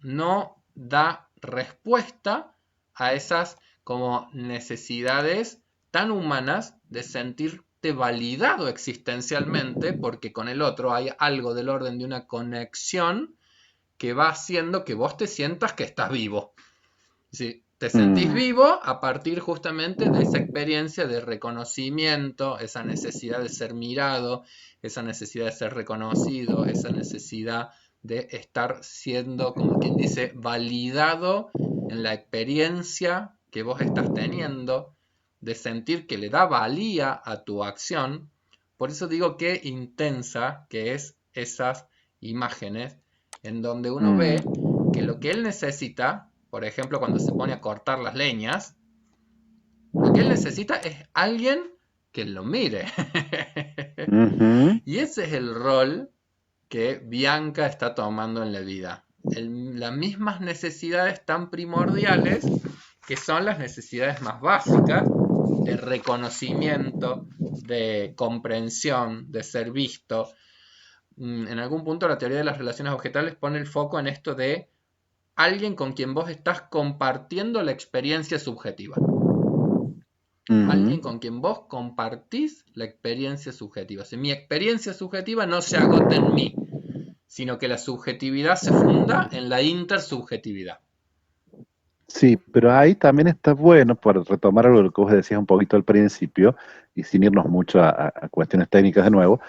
no da respuesta a esas como necesidades tan humanas de sentirte validado existencialmente, porque con el otro hay algo del orden de una conexión que va haciendo que vos te sientas que estás vivo. Sí, te sentís Mm, vivo a partir justamente de esa experiencia de reconocimiento, esa necesidad de ser mirado, esa necesidad de ser reconocido, esa necesidad de estar siendo, como quien dice, validado en la experiencia que vos estás teniendo, de sentir que le da valía a tu acción. Por eso digo que intensa que es esas imágenes en donde uno mm. ve que lo que él necesita, por ejemplo, cuando se pone a cortar las leñas, lo que él necesita es alguien que lo mire. Ujú. Y ese es el rol que Bianca está tomando en la vida. Las mismas necesidades tan primordiales que son las necesidades más básicas de reconocimiento, de comprensión, de ser visto. En algún punto la teoría de las relaciones objetales pone el foco en esto de alguien con quien vos estás compartiendo la experiencia subjetiva. Ujú. Alguien con quien vos compartís la experiencia subjetiva. Si mi experiencia subjetiva no se agota en mí, sino que la subjetividad se funda en la intersubjetividad. Sí, pero ahí también está bueno, por retomar algo de lo que vos decías un poquito al principio, y sin irnos mucho a cuestiones técnicas de nuevo,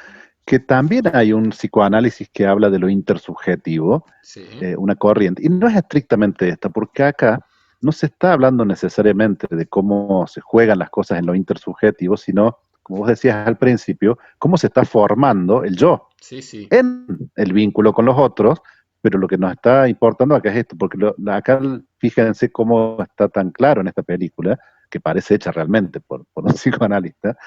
que también hay un psicoanálisis que habla de lo intersubjetivo, Sí, una corriente, y no es estrictamente esta, porque acá no se está hablando necesariamente de cómo se juegan las cosas en lo intersubjetivo, sino, como vos decías al principio, cómo se está formando el yo sí, sí, en el vínculo con los otros, pero lo que nos está importando acá es esto, porque acá fíjense cómo está tan claro en esta película, que parece hecha realmente por un psicoanalista,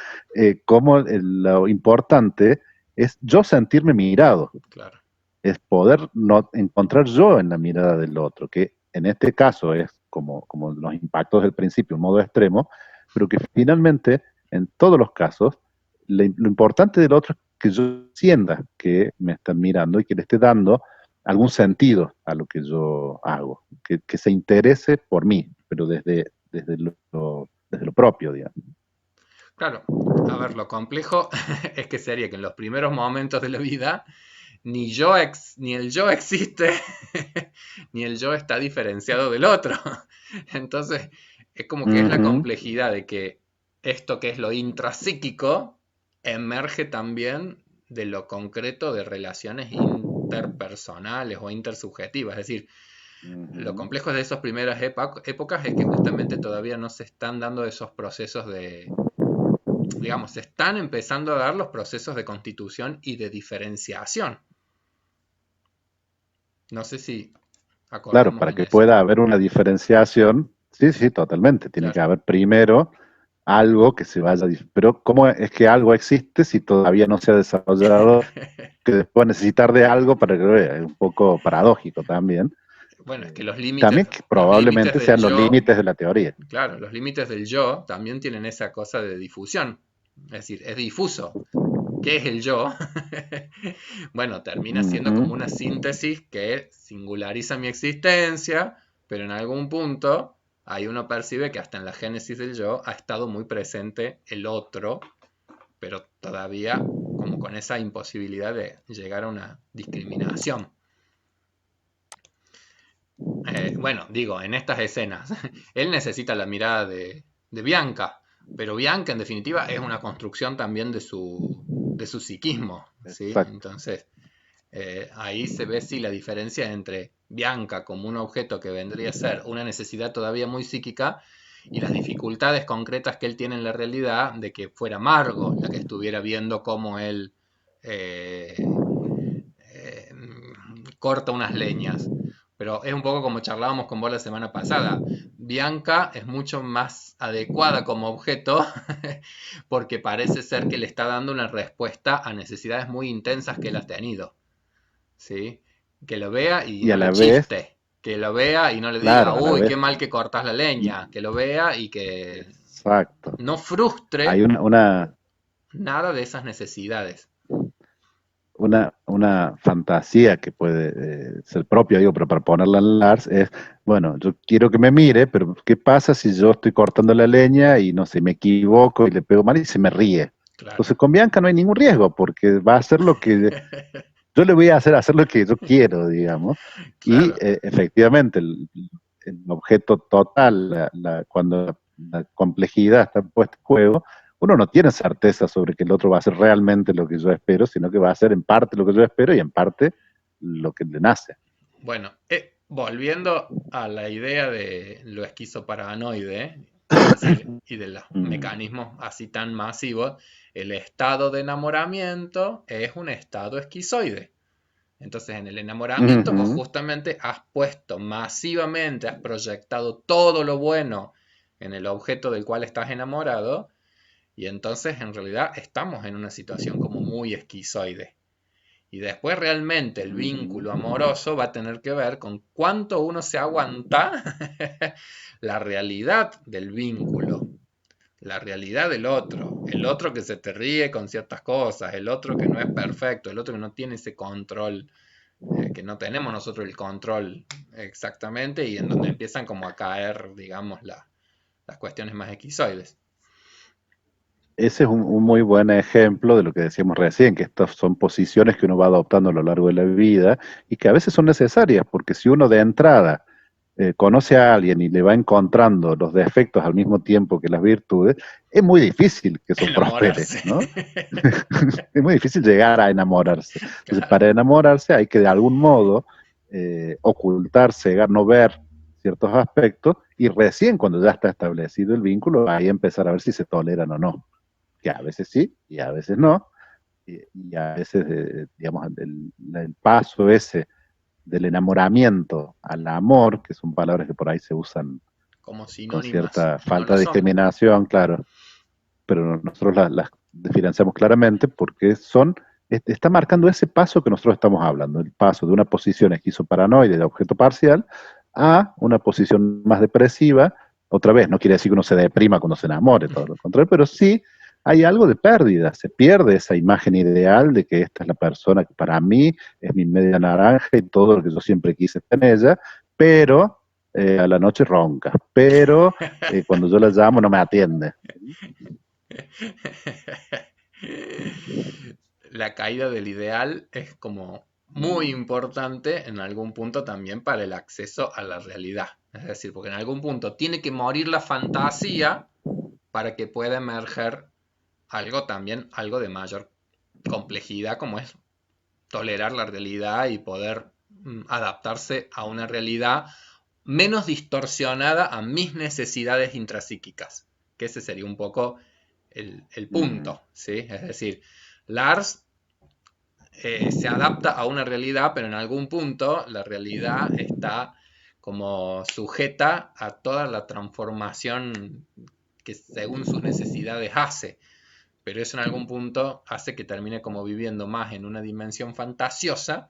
cómo lo importante es yo sentirme mirado, claro. es poder no, encontrar yo en la mirada del otro, que en este caso es como los impactos del principio, un modo extremo, pero que finalmente, en todos los casos, lo importante del otro es que yo sienta que me están mirando y que le esté dando algún sentido a lo que yo hago, que se interese por mí, pero desde lo propio, digamos. Claro, a ver, lo complejo es que sería que en los primeros momentos de la vida ni el yo existe, ni el yo está diferenciado del otro. Entonces, es como que es la Ujú. complejidad de que esto que es lo intrapsíquico emerge también de lo concreto de relaciones interpersonales o intersubjetivas. Es decir, lo Ujú. complejo de esas primeras épocas es que justamente todavía no se están dando esos procesos digamos, se están empezando a dar los procesos de constitución y de diferenciación. No sé si Claro, acordamos para en que eso. pueda haber una diferenciación, sí, sí, totalmente. Tiene que Claro. haber primero algo que se vaya. Pero ¿cómo es que algo existe si todavía no se ha desarrollado? Que después necesitar de algo para que lo vea. Es un poco paradójico también. Bueno, es que También que los límites probablemente del sean los yo, límites de la teoría. claro, los límites del yo también tienen esa cosa de difusión. Es decir, es difuso. ¿Qué es el yo? Bueno, termina siendo como Ujú. una síntesis que singulariza mi existencia, pero en algún punto ahí uno percibe que hasta en la génesis del yo ha estado muy presente el otro, pero todavía como con esa imposibilidad de llegar a una discriminación. Bueno, digo, en estas escenas, él necesita la mirada de Bianca, pero Bianca en definitiva es una construcción también de su psiquismo, ¿sí? Exacto. Entonces, ahí se ve sí la diferencia entre Bianca como un objeto que vendría a ser una necesidad todavía muy psíquica y las dificultades concretas que él tiene en la realidad de que fuera Margo la que estuviera viendo cómo él eh, eh, corta unas leñas. Pero es un poco como charlábamos con vos la semana pasada. Bianca es mucho más adecuada como objeto porque parece ser que le está dando una respuesta a necesidades muy intensas que él ha tenido. ¿Sí? Que lo vea y Y a no le la vez, chiste. Que lo vea y no le diga, claro, a la uy, qué vez, mal que cortas la y, leña. Que lo vea y que exacto. no Hay frustre nada de esas necesidades. una fantasía que puede ser propia, digo, pero para ponerla en Lars es, bueno, yo quiero que me mire, pero ¿qué pasa si yo estoy cortando la leña y no sé, me equivoco y le pego mal y se me ríe? Claro. Entonces con Bianca no hay ningún riesgo porque va a hacer lo que yo le voy a hacer lo que yo quiero, digamos. Y Claro. efectivamente el objeto total, cuando la complejidad está puesta en juego, uno no tiene certeza sobre que el otro va a hacer realmente lo que yo espero, sino que va a hacer en parte lo que yo espero y en parte lo que le nace. Bueno, volviendo a la idea de lo esquizoparanoide, es decir, y de los Mm. mecanismos así tan masivos, el estado de enamoramiento es un estado esquizoide. Entonces, en el enamoramiento vos Ujú. justamente has puesto masivamente, has proyectado todo lo bueno en el objeto del cual estás enamorado, y entonces en realidad estamos en una situación como muy esquizoide. Y después realmente el Ujú. vínculo amoroso va a tener que ver con cuánto uno se aguanta la realidad del vínculo, la realidad del otro, el otro que se te ríe con ciertas cosas, el otro que no es perfecto, el otro que no tiene ese control, que no tenemos nosotros el control exactamente y en donde empiezan como a caer, digamos, las cuestiones más esquizoides. Ese es un muy buen ejemplo de lo que decíamos recién, que estas son posiciones que uno va adoptando a lo largo de la vida y que a veces son necesarias, porque si uno de entrada conoce a alguien y le va encontrando los defectos al mismo tiempo que las virtudes, es muy difícil que eso prospere, Enamorarse. ¿no? Es muy difícil llegar a enamorarse. Entonces, Claro. para enamorarse hay que de algún modo ocultar, cegar, no ver ciertos aspectos y recién cuando ya está establecido el vínculo, ahí empezar a ver si se toleran o no, que a veces sí y a veces no, y a veces, digamos, el paso ese del enamoramiento al amor, que son palabras que por ahí se usan Como con sinónimas. cierta No falta lo de son. discriminación, claro, pero nosotros las diferenciamos claramente porque está marcando ese paso que nosotros estamos hablando, el paso de una posición esquizoparanoide de objeto parcial a una posición más depresiva. Otra vez, no quiere decir que uno se deprima cuando se enamore, todo lo contrario, pero sí hay algo de pérdida, se pierde esa imagen ideal de que esta es la persona que para mí es mi media naranja y todo lo que yo siempre quise en ella, pero a la noche ronca, pero cuando yo la llamo no me atiende. La caída del ideal es como muy importante en algún punto también para el acceso a la realidad. Es decir, porque en algún punto tiene que morir la fantasía para que pueda emerger algo también, algo de mayor complejidad como es tolerar la realidad y poder adaptarse a una realidad menos distorsionada a mis necesidades intrapsíquicas, que ese sería un poco el Mm. punto, ¿sí? Es decir, Lars se adapta a una realidad, pero en algún punto la realidad está como sujeta a toda la transformación que según sus necesidades hace, pero eso en algún punto hace que termine como viviendo más en una dimensión fantasiosa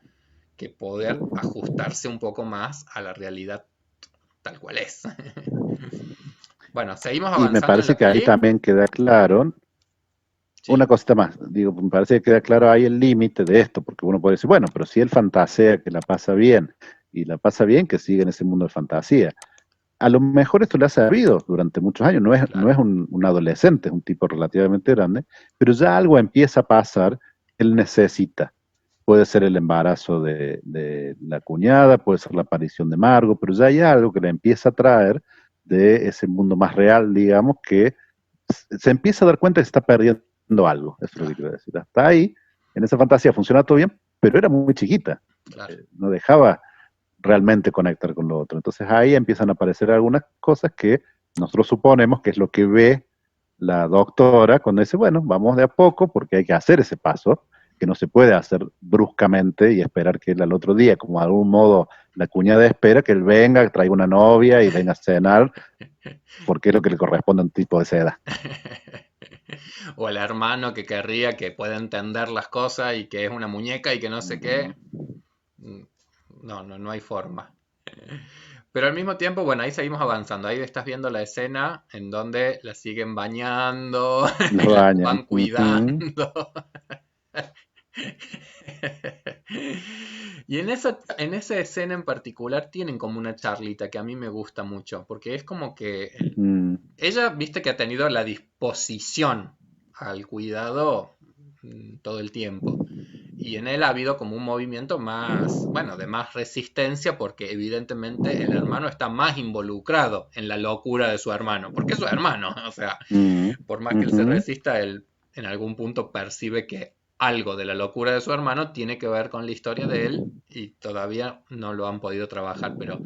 que poder ajustarse un poco más a la realidad tal cual es. Bueno, seguimos Y me avanzando en parece la que ahí peli. también queda claro, una Sí, cosita más, digo, me parece que queda claro ahí el límite de esto, porque uno puede decir, bueno, pero si él fantasea que la pasa bien, y la pasa bien, que sigue en ese mundo de fantasía. A lo mejor esto le ha servido durante muchos años, no claro. es un adolescente, es un tipo relativamente grande, pero ya algo empieza a pasar, él necesita. Puede ser el embarazo de la cuñada, puede ser la aparición de Margo, pero ya hay algo que le empieza a traer de ese mundo más real, digamos, que se empieza a dar cuenta que se está perdiendo algo, eso es lo que Claro, quiero decir. Hasta ahí, en esa fantasía funcionaba todo bien, pero era muy chiquita, claro. no dejaba realmente conectar con lo otro. Entonces ahí empiezan a aparecer algunas cosas que nosotros suponemos que es lo que ve la doctora cuando dice, bueno, vamos de a poco porque hay que hacer ese paso, que no se puede hacer bruscamente y esperar que él al otro día, como de algún modo la cuñada espera que él venga, traiga una novia y venga a cenar, porque es lo que le corresponde a un tipo de esa edad. O el hermano que querría que pueda entender las cosas y que es una muñeca y que no sé Ujú. qué. Mm, no, no, no hay forma. Pero al mismo tiempo, bueno, ahí seguimos avanzando. Ahí estás viendo la escena en donde la siguen bañando Los y la bañan. van Ujú. cuidando. Y en esa escena en particular tienen como una charlita que a mí me gusta mucho, porque es como que Mm. ella, viste que ha tenido la disposición al cuidado todo el tiempo. Y en él ha habido como un movimiento más, bueno, de más resistencia, porque evidentemente el hermano está más involucrado en la locura de su hermano, porque es su hermano, o sea, Mm. por más que él se Ujú. resista, él en algún punto percibe que algo de la locura de su hermano tiene que ver con la historia de él y todavía no lo han podido trabajar, pero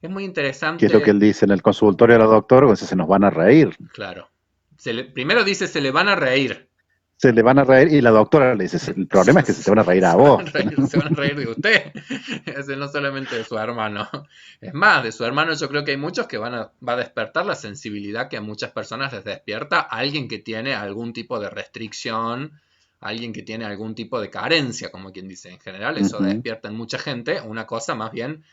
es muy ¿Qué es lo que él interesante, dice en el consultorio a la doctora? Pues se nos van a reír. claro. Primero dice, se le van a reír. Se le van a reír y la doctora le dice, el problema es que se te van a reír a vos. Se van a reír de usted. Ese no solamente de su hermano. Es más, de su hermano yo creo que hay muchos que va a despertar la sensibilidad que a muchas personas les despierta alguien que tiene algún tipo de restricción, alguien que tiene algún tipo de carencia, como quien dice. En general eso Ujú. despierta en mucha gente una cosa más bien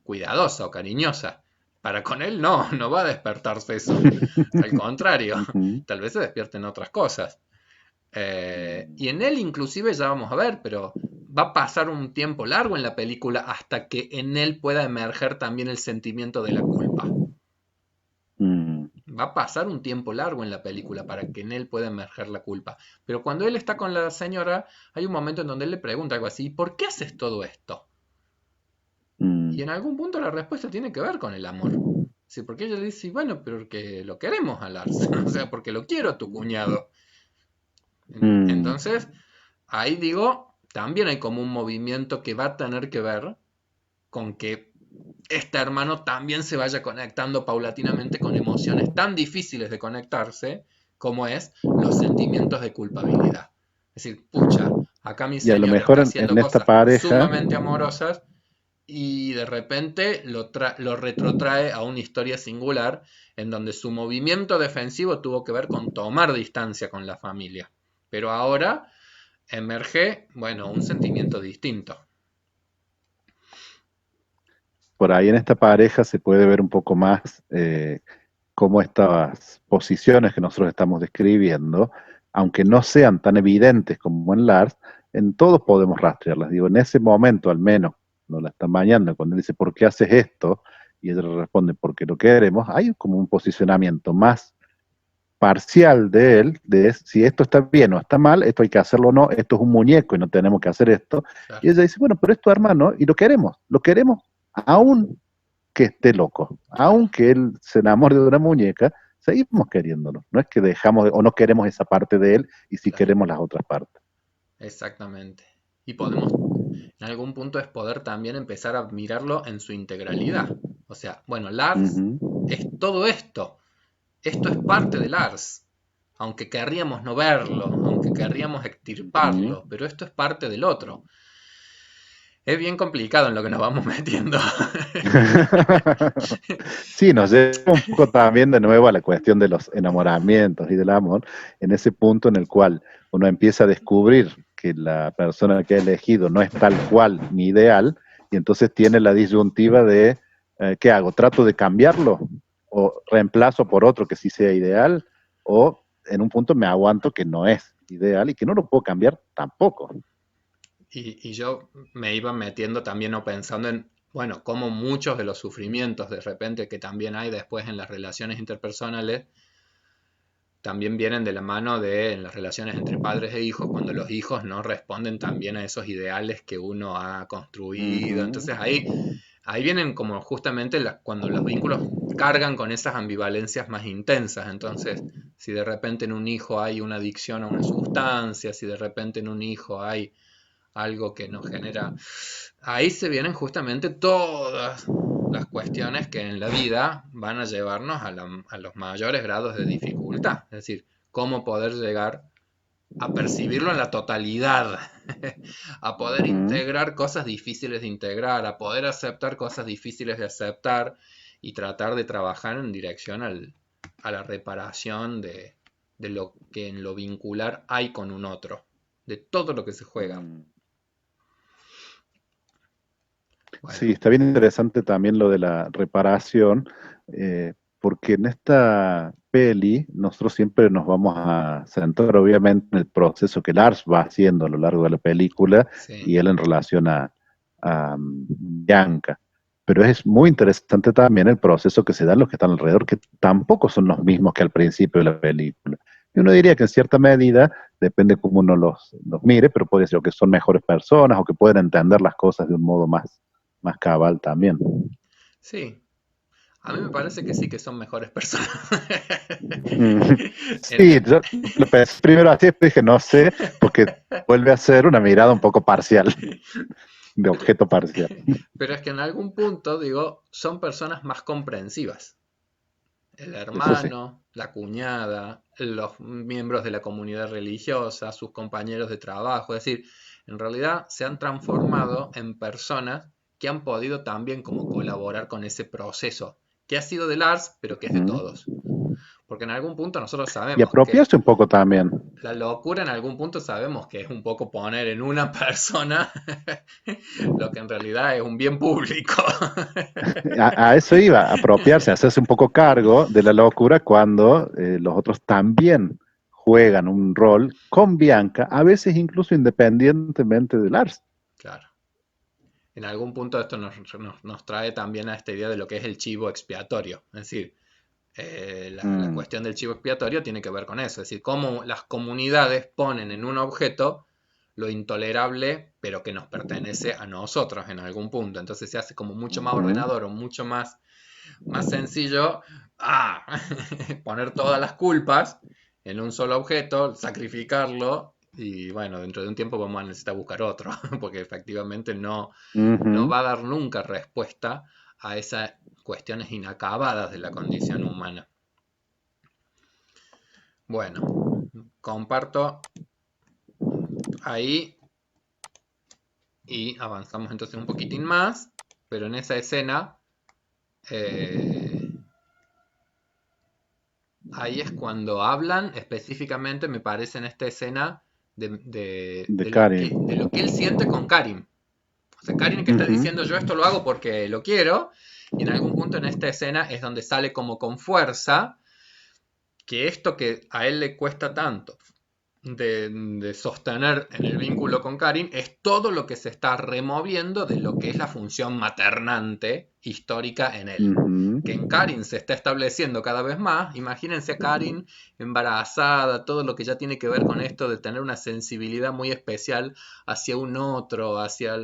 cuidadosa o cariñosa. Para con él no, no va a despertarse eso. Al contrario, Ujú. tal vez se despierten otras cosas. Y en él inclusive ya vamos a ver, pero va a pasar un tiempo largo en la película hasta que en él pueda emerger también el sentimiento de la culpa. Mm. Va a pasar un tiempo largo en la película para que en él pueda emerger la culpa. Pero cuando él está con la señora, hay un momento en donde él le pregunta algo así, ¿por qué haces todo esto? Y Mm. en algún punto la respuesta tiene que ver con el amor. Sí, porque ella le dice, bueno, pero que lo queremos a Lars, o sea, porque lo quiero a tu cuñado. Mm. Entonces, ahí digo, también hay como un movimiento que va a tener que ver con que este hermano también se vaya conectando paulatinamente con emociones tan difíciles de conectarse como es los sentimientos de culpabilidad. Es decir, pucha, acá mi Y a lo señor mejor está haciendo en esta cosas pareja, sumamente amorosas y de repente lo retrotrae a una historia singular en donde su movimiento defensivo tuvo que ver con tomar distancia con la familia. Pero ahora emerge, bueno, un sentimiento distinto. por ahí en esta pareja se puede ver un poco más cómo estas posiciones que nosotros estamos describiendo, aunque no sean tan evidentes como en Lars, en todos podemos rastrearlas. Digo, en ese momento al menos, no la están bañando, cuando él dice, ¿por qué haces esto? Y ella le responde, porque lo queremos, hay como un posicionamiento más parcial de él, de si esto está bien o está mal, esto hay que hacerlo o no, esto es un muñeco y no tenemos que hacer esto. Claro, Y ella dice, bueno, pero es tu hermano y lo queremos aún que esté loco, aunque él se enamore de una muñeca, seguimos queriéndolo. No es que dejamos o no queremos esa parte de él y si claro, queremos las otras partes. exactamente. Y podemos, en algún punto es poder también empezar a mirarlo en su integralidad. O sea, bueno, Lars Ujú, es todo esto. Esto es parte de Lars. Aunque querríamos no verlo, aunque querríamos ujú. extirparlo, pero esto es parte del otro. Es bien complicado en lo que nos vamos metiendo. Sí, nos lleva un poco también de nuevo a la cuestión de los enamoramientos y del amor, en ese punto en el cual uno empieza a descubrir que la persona que ha elegido no es tal cual mi ideal, y entonces tiene la disyuntiva de, ¿qué hago? ¿Trato de cambiarlo o reemplazo por otro que sí sea ideal? ¿O en un punto me aguanto que no es ideal y que no lo puedo cambiar tampoco? Y yo me iba metiendo también o pensando en, bueno, cómo muchos de los sufrimientos de repente que también hay después en las relaciones interpersonales, también vienen de la mano de en las relaciones entre padres e hijos, cuando los hijos no responden también a esos ideales que uno ha construido. Ujú, Entonces ahí vienen como justamente cuando los vínculos cargan con esas ambivalencias más intensas. Entonces, si de repente en un hijo hay una adicción a una sustancia, si de repente en un hijo hay algo que nos genera. Ahí se vienen justamente todas las cuestiones que en la vida van a llevarnos a los mayores grados de dificultad. Es decir, cómo poder llegar a percibirlo en la totalidad, a poder ujú. integrar cosas difíciles de integrar, a poder aceptar cosas difíciles de aceptar y tratar de trabajar en dirección a la reparación de lo que en lo vincular hay con un otro, de todo lo que se juega. Mm. Sí, Bueno, está bien interesante también lo de la reparación, porque en esta peli nosotros siempre nos vamos a centrar obviamente en el proceso que Lars va haciendo a lo largo de la película sí, y él en relación a Bianca. Pero es muy interesante también el proceso que se da en los que están alrededor, que tampoco son los mismos que al principio de la película. Y uno diría que en cierta medida, depende cómo uno los mire, pero puede ser que son mejores personas o que pueden entender las cosas de un modo más cabal también. sí. A mí me parece que sí que son mejores personas. Mm, En- sí, yo lo pensé primero así, después dije, no sé, porque vuelve a ser una mirada un poco parcial, de pero, objeto parcial. pero es que en algún punto, digo, son personas más comprensivas. El Eso sí. hermano, la cuñada, los miembros de la comunidad religiosa, sus compañeros de trabajo. Es decir, en realidad se han transformado en personas que han podido también como colaborar con ese proceso, que ha sido de Lars, pero que es de Ujú. todos. Porque en algún punto nosotros Y sabemos que apropiarse un poco también. la locura en algún punto sabemos que es un poco poner en una persona lo que en realidad es un bien público. A eso iba, apropiarse, hacerse un poco cargo de la locura cuando los otros también juegan un rol con Bianca, a veces incluso independientemente de Lars. Claro. En algún punto esto nos trae también a esta idea de lo que es el chivo expiatorio. Es decir, la Mm, cuestión del chivo expiatorio tiene que ver con eso. Es decir, cómo las comunidades ponen en un objeto lo intolerable, pero que nos pertenece a nosotros en algún punto. Entonces se hace como mucho más ujú, ordenador o mucho más sencillo poner todas las culpas en un solo objeto, sacrificarlo y bueno, dentro de un tiempo vamos a necesitar buscar otro, porque efectivamente no ujú. va a dar nunca respuesta a esas cuestiones inacabadas de la condición humana. Bueno, comparto ahí y avanzamos entonces un poquitín más, pero en esa escena eh, ahí es cuando hablan específicamente, me parece en esta escena, De Karin. de lo que él siente con Karim. O sea, Karim que está Ujú, diciendo yo esto lo hago porque lo quiero, y en algún punto en esta escena es donde sale como con fuerza que esto que a él le cuesta tanto de sostener en el vínculo con Karin es todo lo que se está removiendo de lo que es la función maternante histórica en él. ujú, Que en Karin se está estableciendo cada vez más. Imagínense a Karin embarazada, todo lo que ya tiene que ver con esto de tener una sensibilidad muy especial hacia un otro, hacia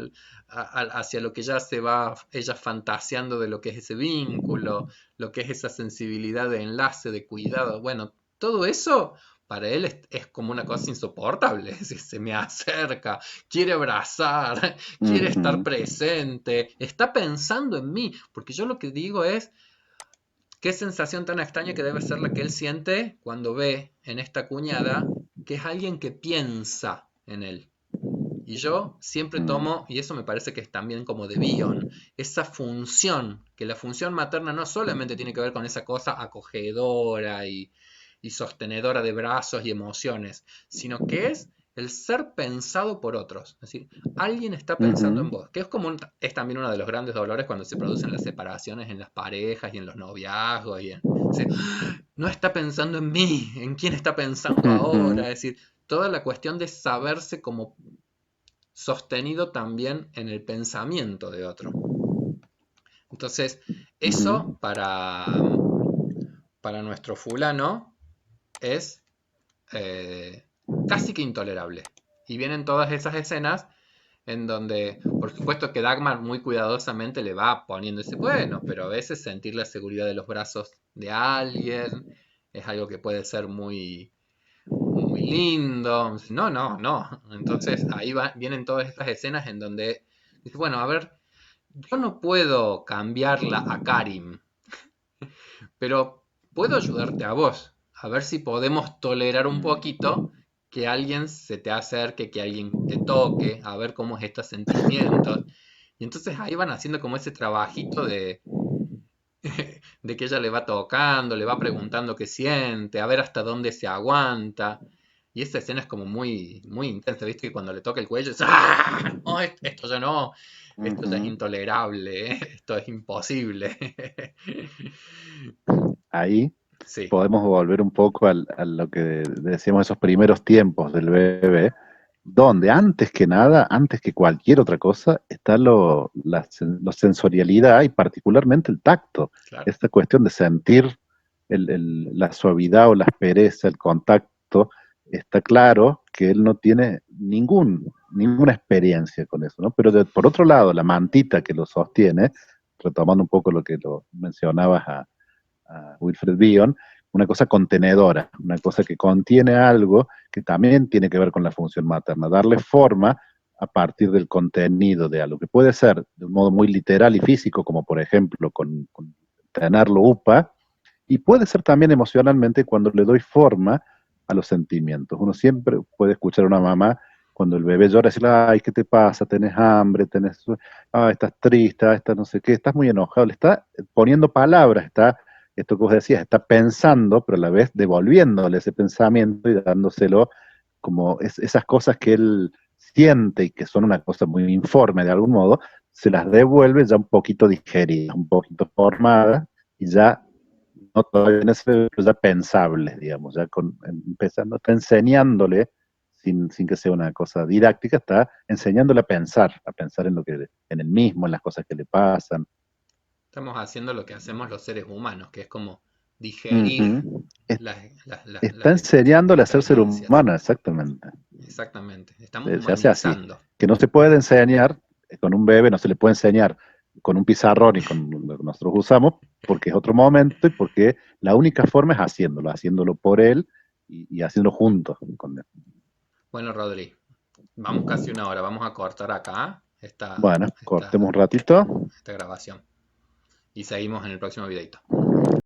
lo que ya se va ella fantaseando de lo que es ese vínculo, lo que es esa sensibilidad de enlace, de cuidado. Bueno, todo eso para él es como una cosa insoportable. Es decir, se me acerca, quiere abrazar, quiere estar Ujú, presente, está pensando en mí, porque yo lo que digo es, qué sensación tan extraña que debe ser la que él siente cuando ve en esta cuñada que es alguien que piensa en él. Y yo siempre ujú, tomo, y eso me parece que es también como de Bion, esa función, que la función materna no solamente tiene que ver con esa cosa acogedora y sostenedora de brazos y emociones, sino que es el ser pensado por otros. Es decir, alguien está pensando en ujú, vos, que es como es también uno de los grandes dolores cuando se producen las separaciones en las parejas y en los noviazgos. Es decir, no está pensando en mí, en quién está pensando ahora. ujú, Es decir, toda la cuestión de saberse como sostenido también en el pensamiento de otro. Entonces, eso ujú. para nuestro fulano es casi que intolerable. Y vienen todas esas escenas en donde, por supuesto que Dagmar muy cuidadosamente le va poniendo ese, bueno, pero a veces sentir la seguridad de los brazos de alguien es algo que puede ser muy lindo. No, no, no. Entonces ahí vienen todas estas escenas en donde dice, bueno, a ver, yo no puedo cambiarla a Karim, pero puedo ayudarte a vos. A ver si podemos tolerar un poquito que alguien se te acerque, que alguien te toque, a ver cómo es estos sentimientos. Y entonces ahí van haciendo como ese trabajito de que ella le va tocando, le va preguntando qué siente, a ver hasta dónde se aguanta. Y esa escena es como muy intensa, ¿viste? Que cuando le toca el cuello es ¡ah! Oh, esto ya no, esto ya es Ujú. intolerable, ¿eh? Esto es imposible. Ahí Sí, podemos volver un poco a lo que decíamos esos primeros tiempos del bebé, donde antes que nada, antes que cualquier otra cosa, está la sensorialidad y particularmente el tacto. claro. Esta cuestión de sentir la suavidad o la aspereza, el contacto, está claro que él no tiene ninguna experiencia con eso, ¿no? Pero por otro lado, la mantita que lo sostiene, retomando un poco lo que lo mencionabas a Wilfred Bion, una cosa contenedora, una cosa que contiene algo que también tiene que ver con la función materna, darle forma a partir del contenido de algo, que puede ser de un modo muy literal y físico, como por ejemplo con tenerlo UPA, y puede ser también emocionalmente cuando le doy forma a los sentimientos. Uno siempre puede escuchar a una mamá cuando el bebé llora, decirle, ay, ¿qué te pasa? ¿Tenés hambre? Estás triste, estás no sé qué, estás muy enojado. Le está poniendo palabras, está, esto que vos decías, está pensando, pero a la vez devolviéndole ese pensamiento y dándoselo como esas cosas que él siente y que son una cosa muy informe de algún modo, se las devuelve ya un poquito digeridas, un poquito formadas y ya no todavía en ese, pero ya pensables, digamos, ya empezando, está enseñándole, sin que sea una cosa didáctica, está enseñándole a pensar en lo que, en el mismo, en las cosas que le pasan. Estamos haciendo lo que hacemos los seres humanos, que es como digerir Ujú. Es- las, Está enseñándole a ser ser experiencias. humano, exactamente. Exactamente. Estamos Se hace así. humanizando. Que no se puede enseñar con un bebé, no se le puede enseñar con un pizarrón y con lo que nosotros usamos, porque es otro momento y porque la única forma es haciéndolo por él y haciéndolo juntos con él. Bueno, Rodri, vamos casi una hora. Vamos a cortar acá Bueno, cortemos un ratito. esta grabación. Y seguimos en el próximo videito.